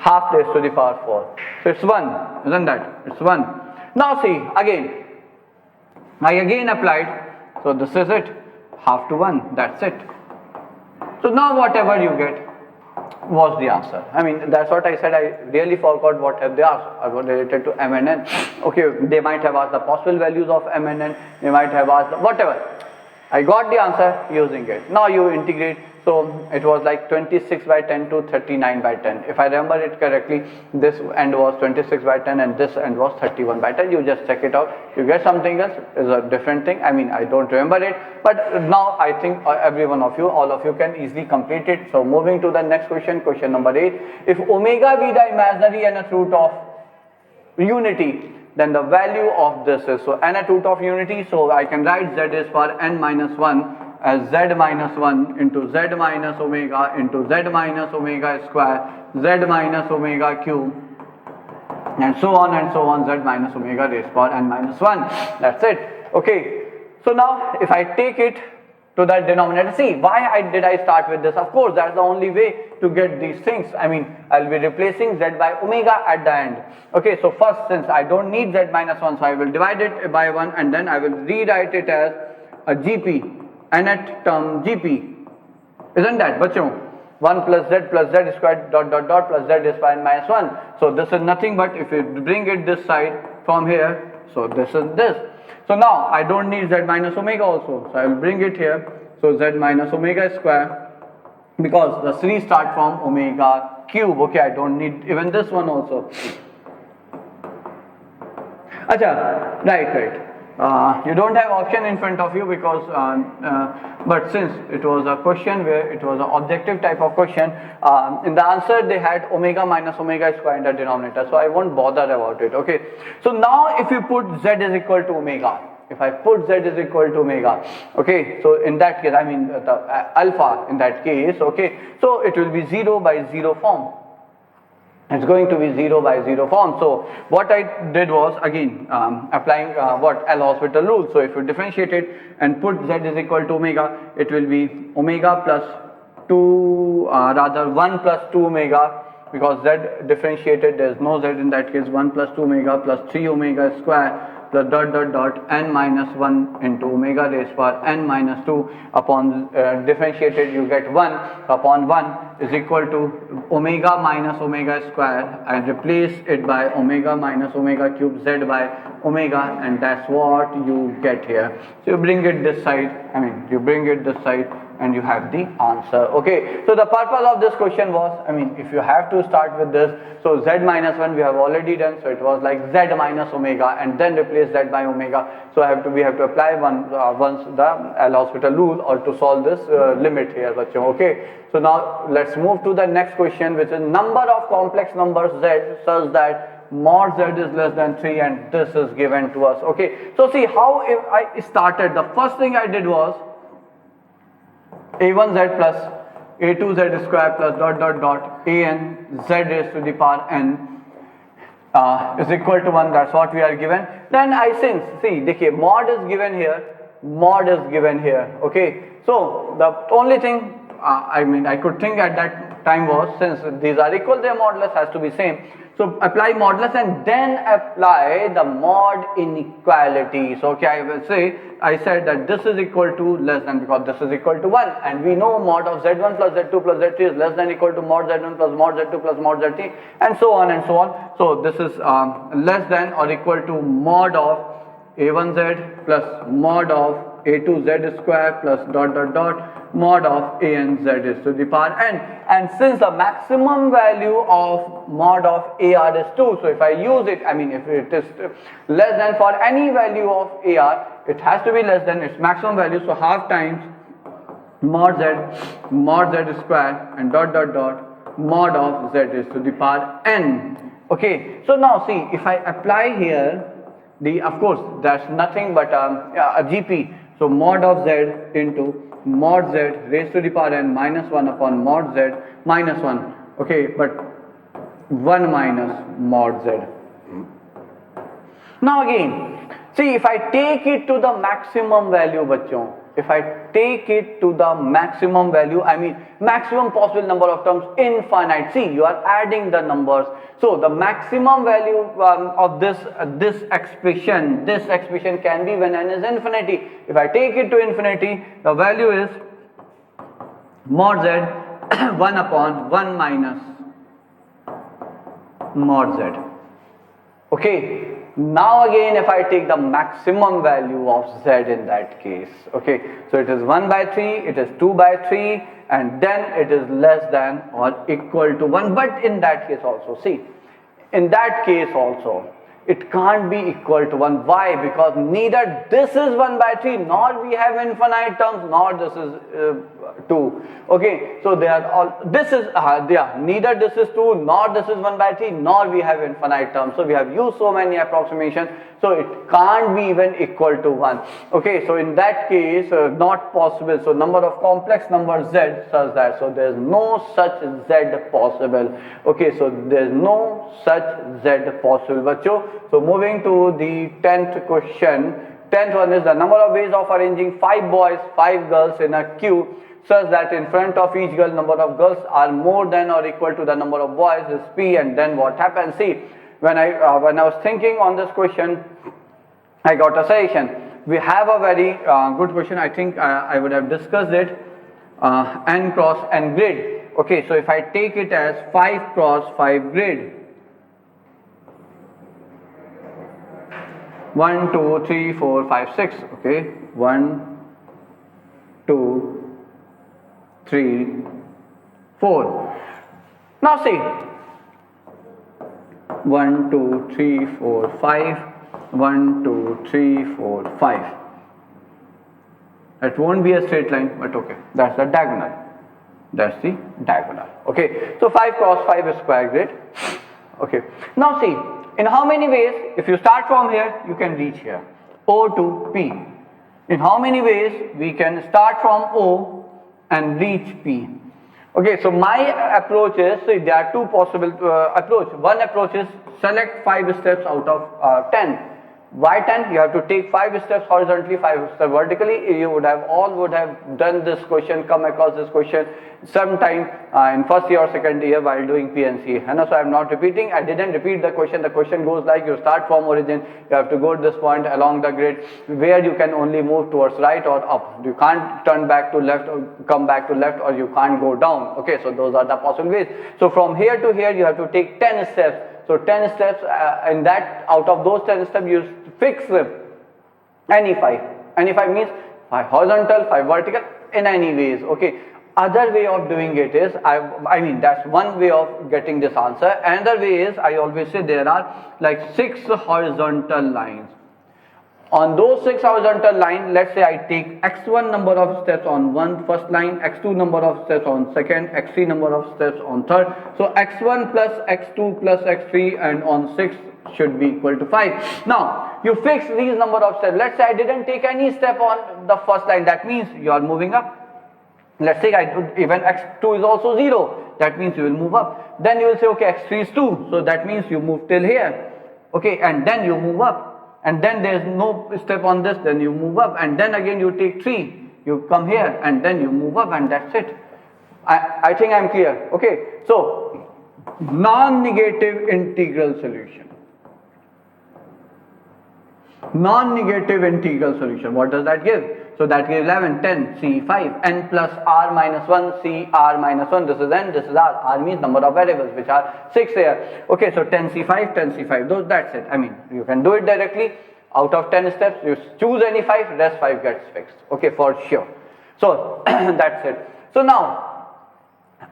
half raised to the power 4. So it's 1, isn't that? It's 1. Now see, again, I again applied, so this is it, half to 1, that's it. So now whatever you get was the answer. I mean, that's what I said, I really forgot what have they asked related to m and n. Okay, they might have asked the possible values of m and n, they might have asked the whatever. I got the answer using it. Now you integrate, so it was like 26 by 10 to 39 by 10. If I remember it correctly, this end was 26 by 10 and this end was 31 by 10. You just check it out. You get something else, is a different thing. I mean, I don't remember it, but now I think every one of you, all of you can easily complete it. So moving to the next question, question number 8. If omega be the imaginary nth root of unity, then the value of this is, so nth root of unity, so I can write z is for n minus 1 as z minus 1 into z minus omega into z minus omega square, z minus omega cube, and so on, z minus omega raised power n minus 1. That's it. Okay, so now if I take it to that denominator, see why did I start with this? Of course, that's the only way to get these things. I mean, I'll be replacing z by omega at the end. Okay, so first, since I don't need z minus 1, so I will divide it by 1 and then I will rewrite it as a gp, nth term gp, isn't that, bachon? 1 plus z squared dot dot dot plus z is n minus 1. So this is nothing but, if you bring it this side from here, so this is this. So now I don't need z minus omega also, so I will bring it here, so z minus omega square, because the series start from omega cube. Okay, I don't need even this one also. Acha, right. You don't have option in front of you because, but since it was a question where it was an objective type of question, in the answer they had omega minus omega square in the denominator, so I won't bother about it. Okay, so now if you put z is equal to omega, if I put z is equal to omega, okay, so in that case, I mean the alpha in that case, okay, so it will be 0 by 0 form. It's going to be 0 by 0 form. So what I did was again applying what L'Hospital rule. So if you differentiate it and put z is equal to omega, it will be omega plus 2 rather 1 plus 2 omega, because z differentiated, there is no z in that case, 1 plus 2 omega plus 3 omega square plus dot dot dot n minus 1 into omega raised power n minus 2 upon differentiated, you get 1 upon 1 is equal to omega minus omega square, and replace it by omega minus omega cube z by omega, and that's what you get here. So you bring it this side, I mean you bring it this side, and you have the answer. Okay, so the purpose of this question was, I mean if you have to start with this, so z minus 1 we have already done, so it was like z minus omega and then replace z by omega. So we have to apply once the L'Hospital rule or to solve this limit here, okay. So now let's move to the next question, which is number of complex numbers z such that mod z is less than 3, and this is given to us. Okay, so see how if I started, the first thing I did was a1z plus a2z square plus dot dot dot an z raised to the power n is equal to 1. That's what we are given. Then I see mod is given here, mod is given here. Okay, so the only thing I mean I could think at that time was, since these are equal, their modulus has to be same. So apply modulus and then apply the mod inequality. So okay, I said that this is equal to less than, because this is equal to 1, and we know mod of z1 plus z2 plus z3 is less than equal to mod z1 plus mod z2 plus mod z3, and so on and so on. So this is less than or equal to mod of a1z plus mod of a2z square plus dot dot dot mod of a n z is to the power n, and since the maximum value of mod of ar is 2, so if I use it, I mean if it is less than for any value of ar, it has to be less than its maximum value, so half times mod z square and dot dot dot mod of z is to the power n. Okay, so now see, if I apply here the, of course that's nothing but a gp, so mod of z into mod z raised to the power n minus 1 upon mod z minus 1, okay, but 1 minus mod z. Now again, see if I take it to the maximum value, bachon, if I take it to the maximum value, I mean maximum possible number of terms, infinite. See, you are adding the numbers, so the maximum value of this expression can be when n is infinity. If I take it to infinity, the value is mod z 1 upon 1 minus mod z. Okay, now again if I take the maximum value of z in that case, okay, so it is 1 by 3, it is 2 by 3, and then it is less than or equal to 1, but in that case also, see, in that case also it can't be equal to 1. Why? Because neither this is 1 by 3, nor we have infinite terms, nor this is 2. Okay, so they are all, this is neither this is 2, nor this is 1 by 3, nor we have infinite terms. So we have used so many approximations, so it can't be even equal to 1. Okay, so in that case not possible. So number of complex numbers z such that, so there is no such z possible. Okay, so there is no such z possible, bacho. So moving to the 10th question. 10th one is the number of ways of arranging 5 boys, 5 girls in a queue such that in front of each girl number of girls are more than or equal to the number of boys is p, and then what happens? See, when I was thinking on this question, I got a suggestion. We have a very good question. I think I would have discussed it, n cross n grid. Okay, so if I take it as 5 cross 5 grid, 1, 2, 3, 4, 5, 6. Okay, 1, 2, 3, 4. Now see, 1, 2, 3, 4, 5. 1, 2, 3, 4, 5. That won't be a straight line, but okay, that's the diagonal. That's the diagonal. Okay, so 5 cross 5 is square grid. Okay, now see, in how many ways, if you start from here, you can reach here. O to P. In how many ways we can start from O and reach P? Okay, so my approach is, so there are two possible approach. One approach is select 5 steps out of 10. Why 10? You have to take 5 steps horizontally, 5 steps vertically. You would have done this question, come across this question sometime in first year or second year while doing PNC. And so I am not repeating. I didn't repeat the question. The question goes like, you start from origin, you have to go to this point along the grid where you can only move towards right or up. You can't turn back to left or come back to left, or you can't go down. Okay, so those are the possible ways. So from here to here you have to take 10 steps. So 10 steps, and that out of those 10 steps you fix any 5. Any 5 means 5 horizontal, 5 vertical, in any ways. Okay. Other way of doing it is, I mean that's one way of getting this answer. Another way is, I always say there are like 6 horizontal lines. On those 6 horizontal lines, let's say I take x1 number of steps on first line, x2 number of steps on second, x3 number of steps on third. So x1 plus x2 plus x3 and on 6 should be equal to 5. Now you fix these number of steps. Let's say I didn't take any step on the first line. That means you are moving up. Let's say even x2 is also 0. That means you will move up. Then you will say, okay, x3 is 2. So that means you move till here. Okay, and then you move up. And then there is no step on this, then you move up, and then again you take 3, you come here, and then you move up, and that's it. I think I'm clear. Okay, so non-negative integral solution. Non-negative integral solution, what does that give? So that gives 11, 10, C 5, n plus r minus 1, C r minus 1, this is n, this is r. R means number of variables, which are 6 here. Okay, so 10 C 5, 10 C 5, that's it. I mean, you can do it directly. Out of 10 steps, you choose any 5, rest 5 gets fixed. Okay, for sure. So that's it. So now,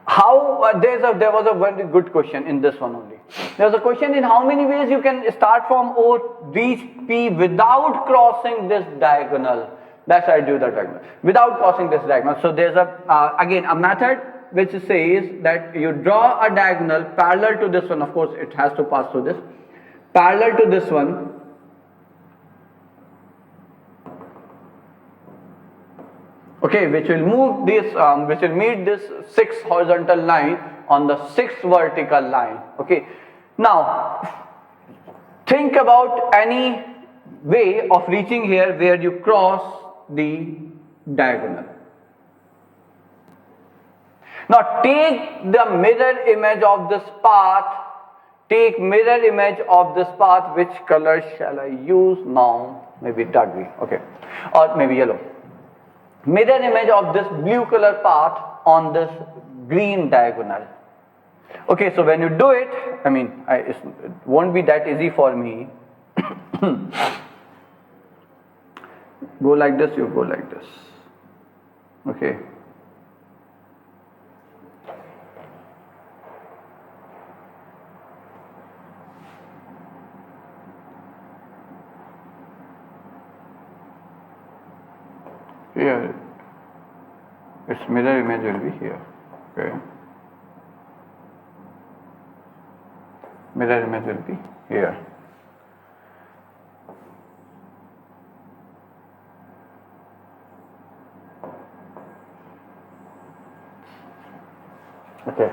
how there was a very good question in this one only. There was a question in how many ways you can start from O, reach P without crossing this diagonal. That's why I do the diagonal, without crossing this diagonal. So there's again a method which says that you draw a diagonal parallel to this one. Of course, it has to pass through this, parallel to this one. Okay, which will move this, which will meet this 6th horizontal line on the 6th vertical line. Okay, now think about any way of reaching here where you cross the diagonal. Now take the mirror image of this path. Take mirror image of this path. Which color shall I use now? Maybe dark green. Okay, or maybe yellow. Mirror image of this blue color path on this green diagonal. Okay, so when you do it, I mean, it won't be that easy for me. Go like this, you go like this. Okay. Here, its mirror image will be here. Okay. Mirror image will be here. Okay.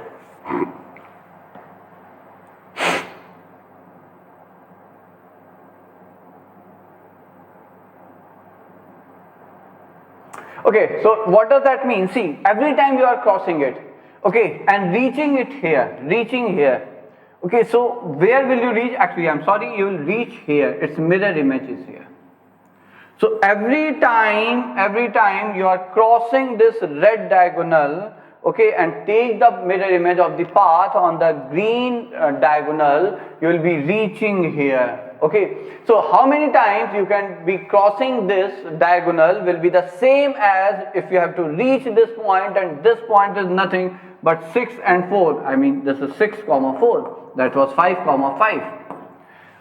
Okay, so what does that mean? See, every time you are crossing it, okay, and reaching it here, reaching here. Okay, so where will you reach? Actually, I'm sorry, you will reach here. Its mirror image is here. So every time you are crossing this red diagonal, okay, and take the mirror image of the path on the green diagonal, you will be reaching here. Okay, so how many times you can be crossing this diagonal will be the same as if you have to reach this point, and this point is nothing but 6 and 4. I mean, this is 6, 4. That was 5, 5.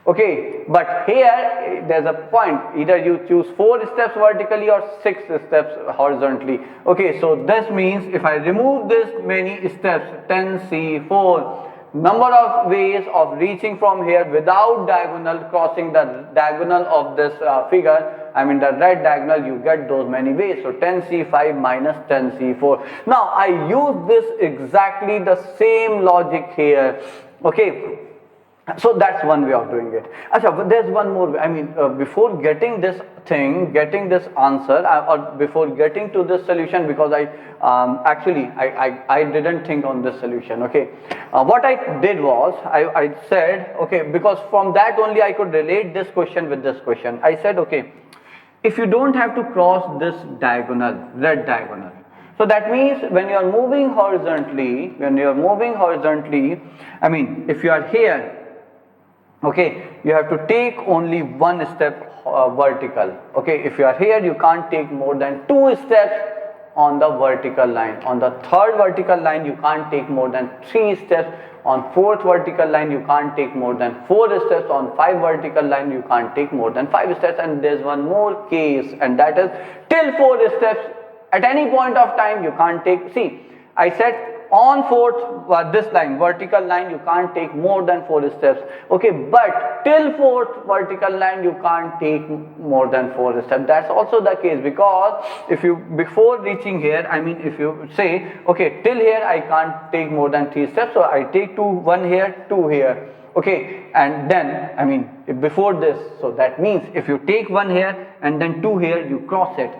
Okay, but here there's a point. Either you choose 4 steps vertically or 6 steps horizontally. Okay, so this means if I remove this many steps, 10 C 4, number of ways of reaching from here without diagonal, crossing the diagonal of this figure, I mean the red diagonal, you get those many ways. So 10c5 minus 10c4. Now I use this exactly the same logic here. Okay. So that's one way of doing it. Achha, but there's one more way. I mean, before getting this thing, getting this answer, or before getting to this solution, because I didn't think on this solution. Okay, what I did was I said, okay, because from that only I could relate this question with this question. I said, okay, if you don't have to cross this diagonal, red diagonal, so that means when you are moving horizontally, I mean, if you are here, okay, you have to take only one step vertical. Okay, if you are here, you can't take more than 2 steps on the vertical line. On the 3rd vertical line, you can't take more than 3 steps. On 4th vertical line, you can't take more than 4 steps. On 5 vertical line, you can't take more than 5 steps. And there's one more case, and that is till 4 steps. At any point of time, you can't take. See, I said on 4th, this line, vertical line, you can't take more than 4 steps. Okay, but till 4th vertical line, you can't take more than 4 steps. That's also the case, because if you, before reaching here, I mean, if you say, okay, till here, I can't take more than 3 steps. So I take 1 here, 2 here. Okay, and then, I mean, before this, so that means if you take 1 here and then 2 here, you cross it.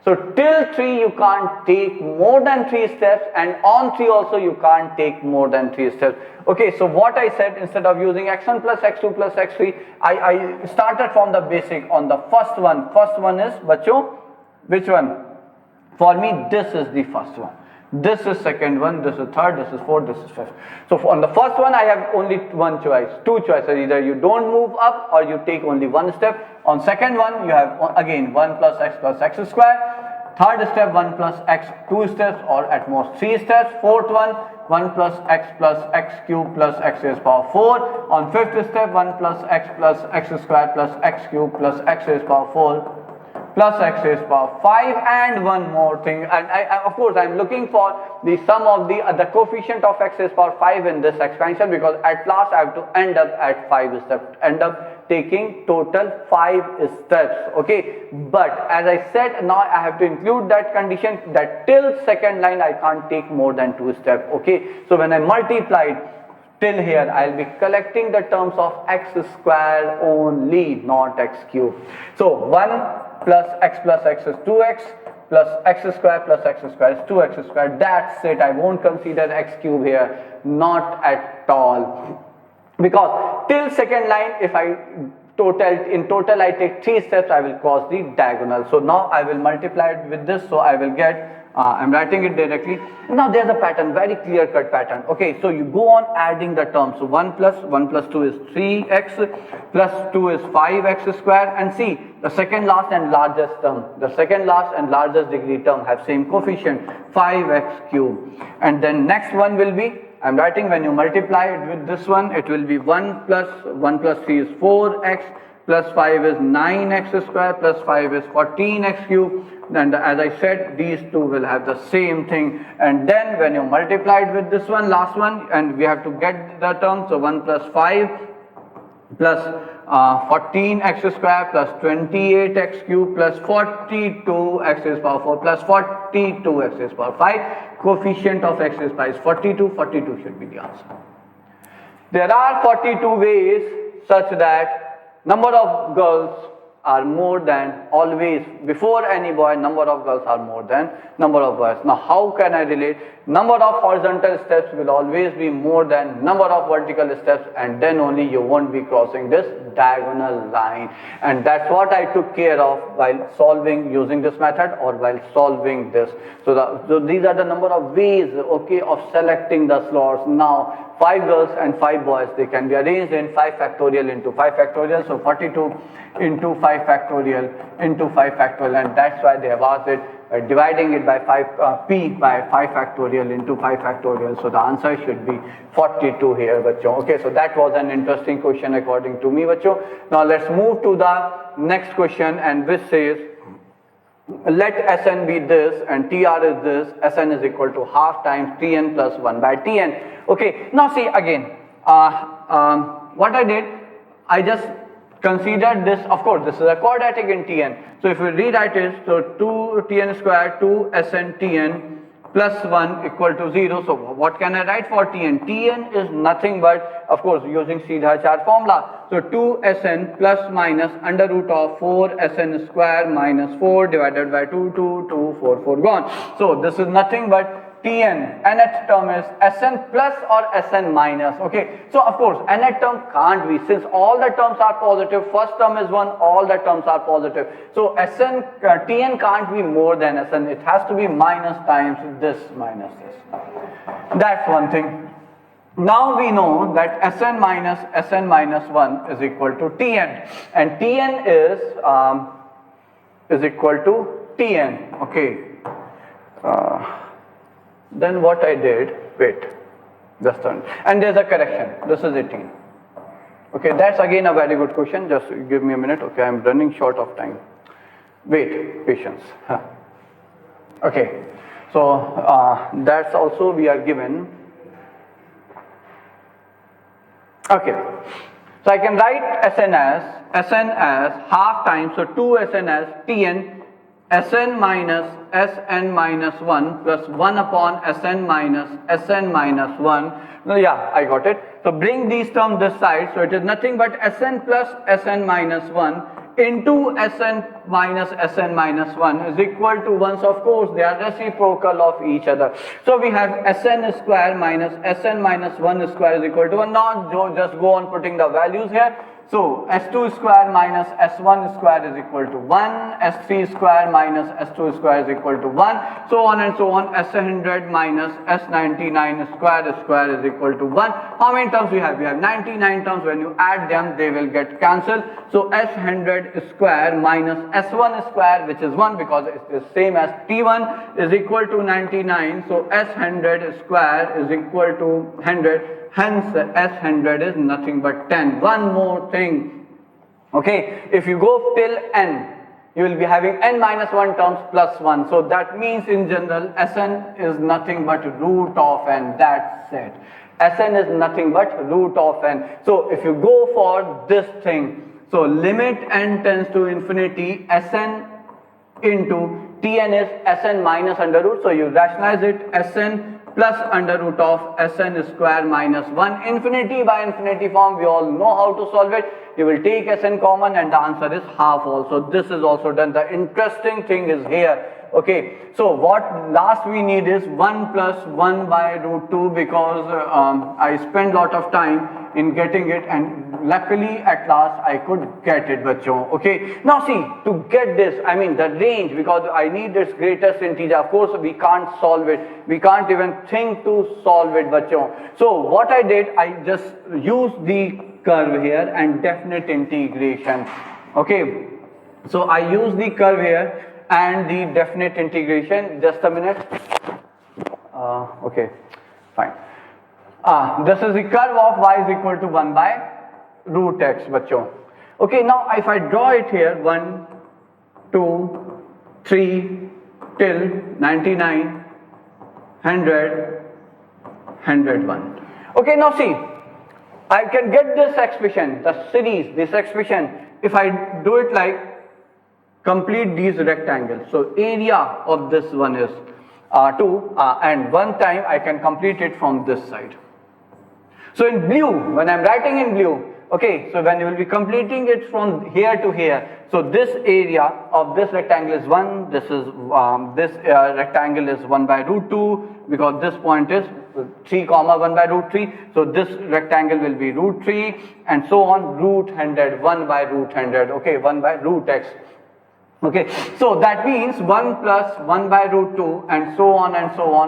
So till 3 you can't take more than 3 steps, and on 3 also you can't take more than 3 steps. Okay, so what I said, instead of using x1 plus x2 plus x3, I started from the basic on the first one. First one is, bacho, which one? For me, this is the first one. This is second one, this is third, this is fourth, this is fifth. So on the first one, I have only one choice, 2 choices. Either you don't move up or you take only 1 step. On second one, you have again 1 plus x square. Third step, 1 plus x, 2 steps, or at most 3 steps. Fourth one, 1 plus x cube plus x raised power 4. On fifth step, 1 plus x square plus x cube plus x raised power 4. Plus x raised power 5, and one more thing, and of course I'm looking for the sum of the coefficient of x raised power 5 in this expansion, because at last I have to end up at 5 steps, end up taking total 5 steps. Okay, but as I said, now I have to include that condition that till second line I can't take more than 2 steps. Okay, so when I multiplied till here, I'll be collecting the terms of x square only, not x cube. So 1 plus x is 2x, plus x square is 2x square. That's it. I won't consider x cube here, not at all. Because till second line, if in total I take 3 steps, I will cross the diagonal. So now I will multiply it with this, so I will get, I'm writing it directly. Now there's a pattern, very clear cut pattern. Okay, so you go on adding the terms. So 1 plus 2 is 3x, plus 2 is 5x square, and see, the second last and largest term, the second last and largest degree term have same coefficient, 5x cube. And then next one will be, I'm writing, when you multiply it with this one, it will be 1 plus 3 is 4x, plus 5 is 9x square, plus 5 is 14x cube. And as I said, these two will have the same thing. And then when you multiply it with this one, last one, and we have to get the term, so 1 plus 5 plus 14x square plus 28x cube plus 42x raised power 4 plus 42x raised power 5. Coefficient of x raised power is 42. 42 should be the answer. There are 42 ways such that number of girls are more than, always before any boy, number of girls are more than number of boys. Now how can I relate? Number of horizontal steps will always be more than number of vertical steps, and then only you won't be crossing this diagonal line. And that's what I took care of while solving using this method, or while solving this. So these are the number of ways, okay, of selecting the slots. Now 5 girls and 5 boys, they can be arranged in 5 factorial into 5 factorial. So 42 into 5 factorial into 5 factorial, and that's why they have asked it, dividing it by p by 5 factorial into 5 factorial. So the answer should be 42 here, bacho. Okay, so that was an interesting question according to me, bacho. Now let's move to the next question, and which says, let Sn be this and Tr is this. Sn is equal to half times Tn plus 1 by Tn. Okay, now see again, what I did, I just considered this, of course, this is a quadratic in Tn. So if we rewrite it, so 2Tn square 2Sn Tn plus 1 equal to 0. So what can I write for Tn? Tn is nothing but, of course, using Seedha-Char formula. So 2Sn plus minus under root of 4Sn square minus 4 divided by 2, 2, 2, 4, 4 gone. So this is nothing but Tn, nth term is Sn plus or Sn minus. Okay, so of course nth term can't be, since all the terms are positive, first term is 1, all the terms are positive. So Tn can't be more than Sn, it has to be minus times this minus this. That's one thing. Now we know that Sn minus 1 is equal to Tn, and Tn is equal to Tn. Okay. Then what I did, wait, just turn, and there's a correction, this is 18. Okay, that's again a very good question, just give me a minute, okay, I'm running short of time. Wait, patience. Okay, so that's also we are given. Okay, so I can write Sn as half times, so 2Sn as Tn, Sn minus 1 plus 1 upon Sn minus 1. No, yeah, I got it. So bring these terms this side. So it is nothing but Sn plus Sn minus 1 into Sn minus 1 is equal to 1. So of course they are reciprocal of each other. So we have Sn square minus Sn minus 1 square is equal to 1. Now just go on putting the values here. So S2 square minus S1 square is equal to 1, S3 square minus S2 square is equal to 1, so on and so on. S100 minus S99 square is equal to 1. How many terms we have? We have 99 terms. When you add them, they will get cancelled. So S100 square minus S1 square, which is 1 because it is same as T1, is equal to 99. So S100 square is equal to 100. Hence, S100 is nothing but 10. One more thing. Okay, if you go till n, you will be having n minus 1 terms plus 1. So that means in general, Sn is nothing but root of n. That's it. Sn is nothing but root of n. So if you go for this thing, so limit n tends to infinity, Sn into Tn is Sn minus under root. So you rationalize it, Sn plus under root of Sn square minus 1. Infinity by infinity form, we all know how to solve it. You will take Sn common and the answer is half also. This is also done. The interesting thing is here. Okay, so what last we need is 1 plus 1 by root 2 because I spent lot of time in getting it and luckily at last I could get it, bachon. Okay, now see, to get this, I mean the range, because I need its greatest integer. Of course we can't solve it, we can't even think to solve it, bachon. So what I did, I just used the curve here and definite integration. Okay, so I use the curve here and the definite integration. Just a minute. Okay, fine. This is the curve of y is equal to 1 by root x, bachon. Okay, now if I draw it here, 1, 2, 3 till 99, 100, 101. Okay, now see, I can get this expression, the series, this expression, if I do it like complete these rectangles. So area of this one is 2 and one time I can complete it from this side. So in blue, when I'm writing in blue, okay, so when you will be completing it from here to here, so this area of this rectangle is 1, this is rectangle is 1 by root 2 because this point is 3 comma 1 by root 3, so this rectangle will be root 3 and so on, root 100, 1 by root 100, okay, 1 by root x. Okay, so that means 1 plus 1 by root 2 and so on,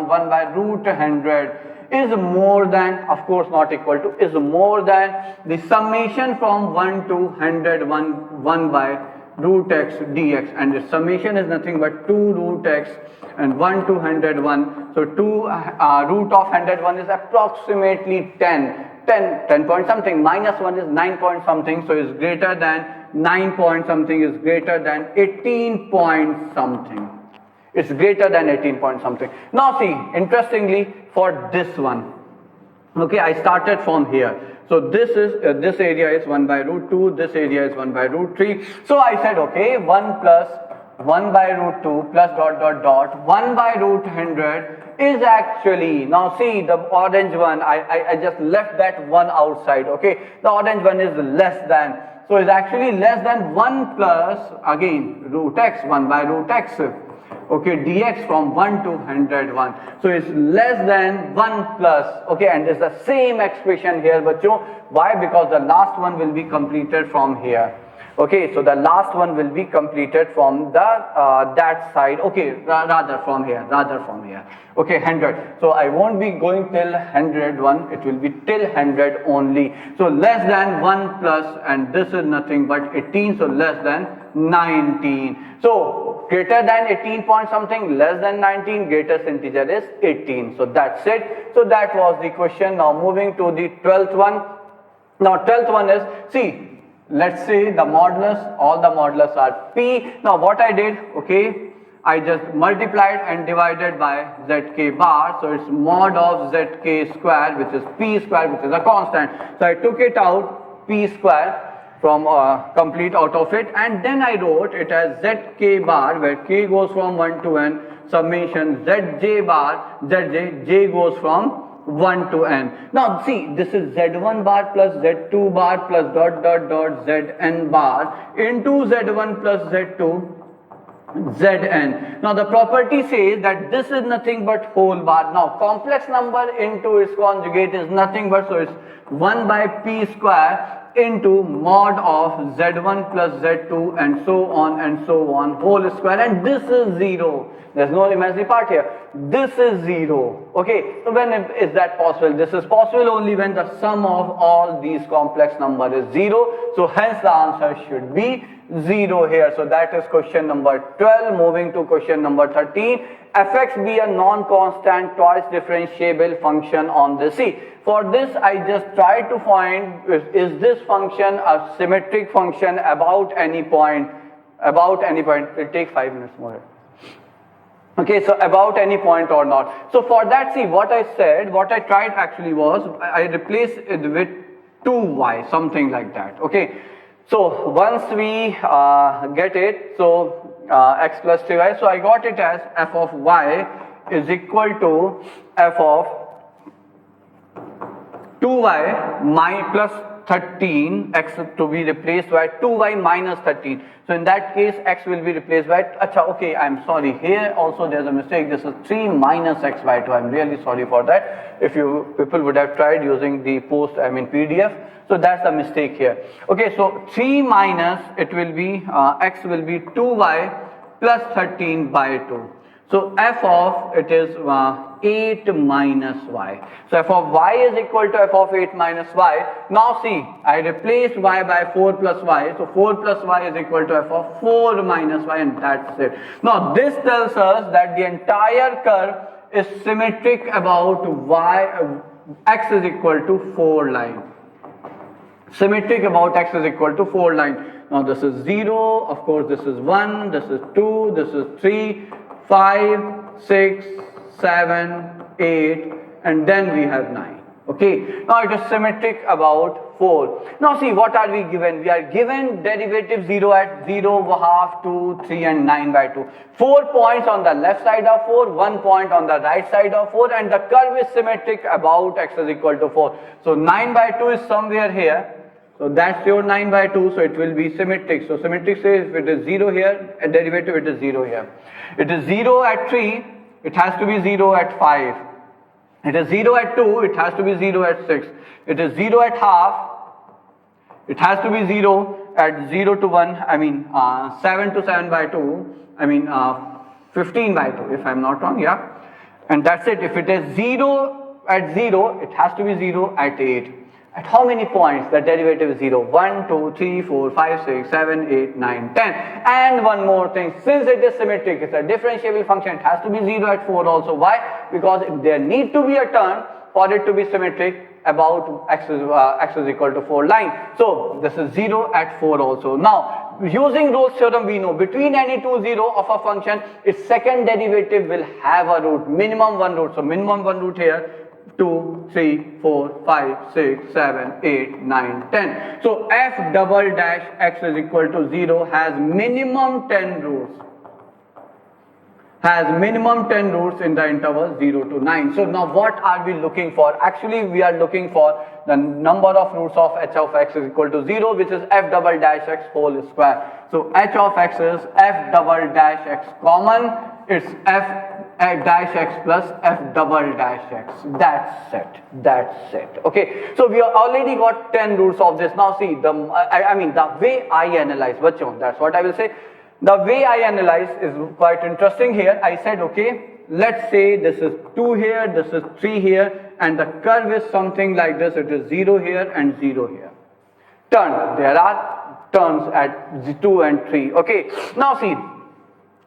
1 by root 100 is more than, of course not equal to, is more than the summation from 1 to 100, 1 by root x dx, and the summation is nothing but 2 root x and 1 to 101. So 2 root of 101 is approximately 10 point something, minus 1 is 9 point something, so is greater than 9 point something is greater than 18 point something. It's greater than 18 point something. Now see, interestingly, for this one, Okay, I started from here. So this area is 1 by root 2, this area is 1 by root 3. So I said, okay, 1 plus 1 by root 2 plus dot dot dot 1 by root 100 is actually, now see the orange one, I just left that one outside, okay. The orange one is less than, so it's actually less than 1 plus, again, root x, 1 by root x. Okay, dx from 1 to 101. So it's less than 1 plus, okay, and it's the same expression here, but why? Because the last one will be completed from here. Okay, so the last one will be completed from the that side. Okay, rather from here. Okay, 100. So I won't be going till 101. It will be till 100 only. So less than 1 plus, and this is nothing but 18. So less than 19. So greater than 18 point something, less than 19. Greatest integer is 18. So that's it. So that was the question. Now moving to the 12th one. Now 12th one is, see, let's say the modulus, all the modulus are p. Now what I did, okay, I just multiplied and divided by zk bar. So it's mod of zk square, which is p square, which is a constant. So I took it out, p square, from complete out of it, and then I wrote it as zk bar, where k goes from 1 to n, summation zj bar, j goes from 1 to n. Now see, this is z1 bar plus z2 bar plus dot dot dot zn bar into z1 plus z2 zn. Now the property says that this is nothing but whole bar. Now complex number into its conjugate is nothing but, so it's 1 by p square into mod of z1 plus z2 and so on whole square, and this is 0. There's no imaginary part here. This is 0. Okay, so when is that possible? This is possible only when the sum of all these complex number is 0. So hence the answer should be 0 here. So that is question number 12. Moving to question number 13. Fx be a non-constant twice differentiable function on the C. For this I just try to find, is this function a symmetric function about any point? About any point. It will take 5 minutes more. Okay, so about any point or not. So for that, see, what I said, what I tried actually was, I replaced it with 2y, something like that. Okay, so once we get it, so x plus 3y, so I got it as f of y is equal to f of 2y plus 13, x to be replaced by 2y minus 13. So in that case, x will be replaced by, okay, I'm sorry, here also there's a mistake. This is 3 minus x by 2. I'm really sorry for that. If you people would have tried using the PDF. So that's the mistake here. Okay, so 3 minus, it will be, x will be 2y plus 13 by 2. So f of it is 8 minus y. So f of y is equal to f of 8 minus y. Now see, I replaced y by 4 plus y. So 4 plus y is equal to f of 4 minus y, and that's it. Now this tells us that the entire curve is symmetric about y, x is equal to 4 line. Symmetric about x is equal to 4 line. Now this is 0, of course this is 1, this is 2, this is 3, 5, 6, 7, 8, and then we have 9. Okay, now it is symmetric about 4. Now see, what are we given? We are given derivative 0 at 0, half, 2, 3 and 9 by 2. 4 points on the left side of 4, 1 point on the right side of 4, and the curve is symmetric about x is equal to 4. So 9 by 2 is somewhere here. So that's your 9 by 2, so it will be symmetric. So symmetric says if it is 0 here, a derivative it is 0 here. It is 0 at 3, it has to be 0 at 5. It is 0 at 2, it has to be 0 at 6. It is 0 at half, it has to be 0 at 0 to 1, 7 to 7 by 2, 15 by 2 if I am not wrong, yeah. And that's it. If it is 0 at 0, it has to be 0 at 8. At how many points the derivative is 0? 1, 2, 3, 4, 5, 6, 7, 8, 9, 10. And one more thing, since it is symmetric, it's a differentiable function, it has to be 0 at 4 also. Why? Because there need to be a term for it to be symmetric about x is equal to 4 line. So this is 0 at 4 also. Now, using Rolle's theorem, we know between any two zero of a function, its second derivative will have a root, minimum one root. So minimum one root here, 2, 3, 4, 5, 6, 7, 8, 9, 10. So f double dash x is equal to 0 has minimum 10 roots. Has minimum 10 roots in the interval 0 to 9. So now what are we looking for? Actually we are looking for the number of roots of h of x is equal to 0, which is f double dash x whole square. So h of x is f double dash x common, it's f dash x plus f double dash x. That's it. Okay, so we have already got 10 roots of this. Now see, the way I analyze, that's what I will say. The way I analyze is quite interesting here. I said, okay, let's say this is 2 here, this is 3 here, and the curve is something like this. It is 0 here and 0 here. Turn. There are turns at 2 and 3. Okay. Now see,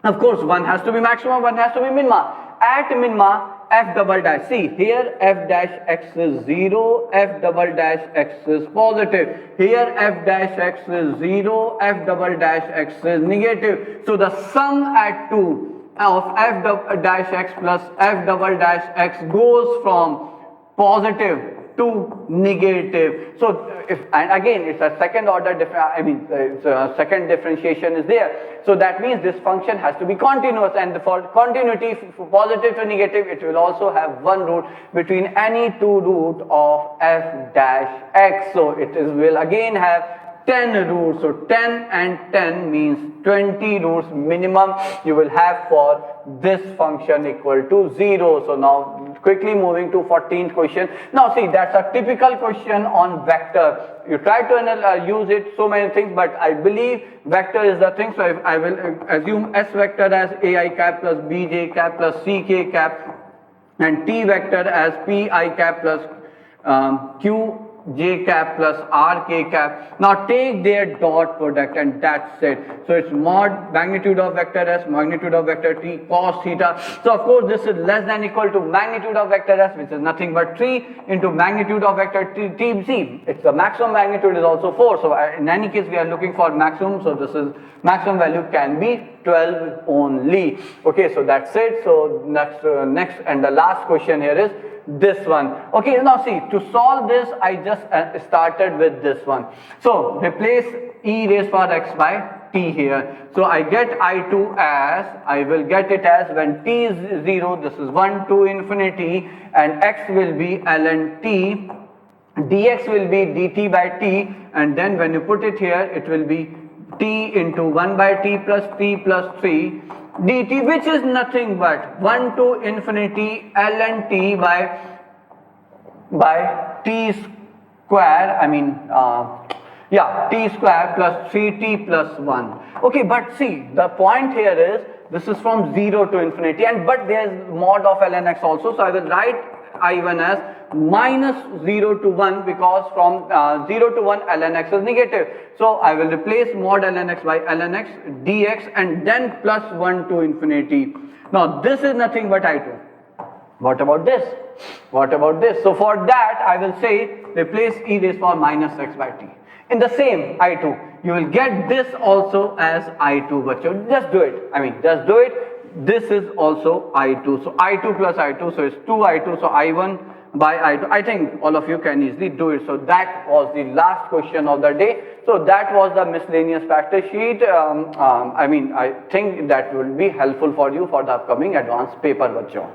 of course, one has to be maximum, one has to be minima. At minima, f double dash. See, here f dash x is 0, f double dash x is positive. Here f dash x is 0, f double dash x is negative. So the sum at 2 of f dash x plus f double dash x goes from positive to negative. So and again it's a second order second differentiation is there. So that means this function has to be continuous, and for continuity from positive to negative it will also have one root between any two root of f dash x. So it will again have 10 roots. So 10 and 10 means 20 roots minimum you will have for this function equal to 0. So now quickly moving to 14th question. Now see, that's a typical question on vector. You try to use it so many things, but I believe vector is the thing. So I will assume S vector as ai cap plus bj cap plus ck cap, and t vector as pi cap plus q j cap plus r k cap. Now take their dot product and that's it. So it's mod magnitude of vector s, magnitude of vector t, cos theta. So of course this is less than equal to magnitude of vector s, which is nothing but 3 into magnitude of vector t. See, it's the maximum magnitude is also 4. So in any case we are looking for maximum. So this is maximum value can be 12 only. Okay, so that's it. So next and the last question here is this one. Okay, now see, to solve this I just started with this one. So replace e raised power x by t here. So I get I2 as, I will get it as when t is 0, this is 1 to infinity, and x will be ln t, dx will be dt by t, and then when you put it here it will be t into 1 by t plus 3 dt, which is nothing but 1 to infinity ln t by t square, t square plus 3t plus 1. Okay, but see, the point here is this is from 0 to infinity, and but there is mod of ln x also. So I will write I1 as minus 0 to 1, because from 0 to 1 ln x is negative. So I will replace mod ln x by ln x dx and then plus 1 to infinity. Now this is nothing but I2. What about this? What about this? So for that I will say replace e raised power minus x by t. In the same I2 you will get this also as I2, but just do it. Just do it. This is also I2. So I2 plus I2, so it's 2I2. So I1 by I2. I think all of you can easily do it. So that was the last question of the day. So that was the miscellaneous factor sheet. I think that will be helpful for you for the upcoming advanced paper, bachcho.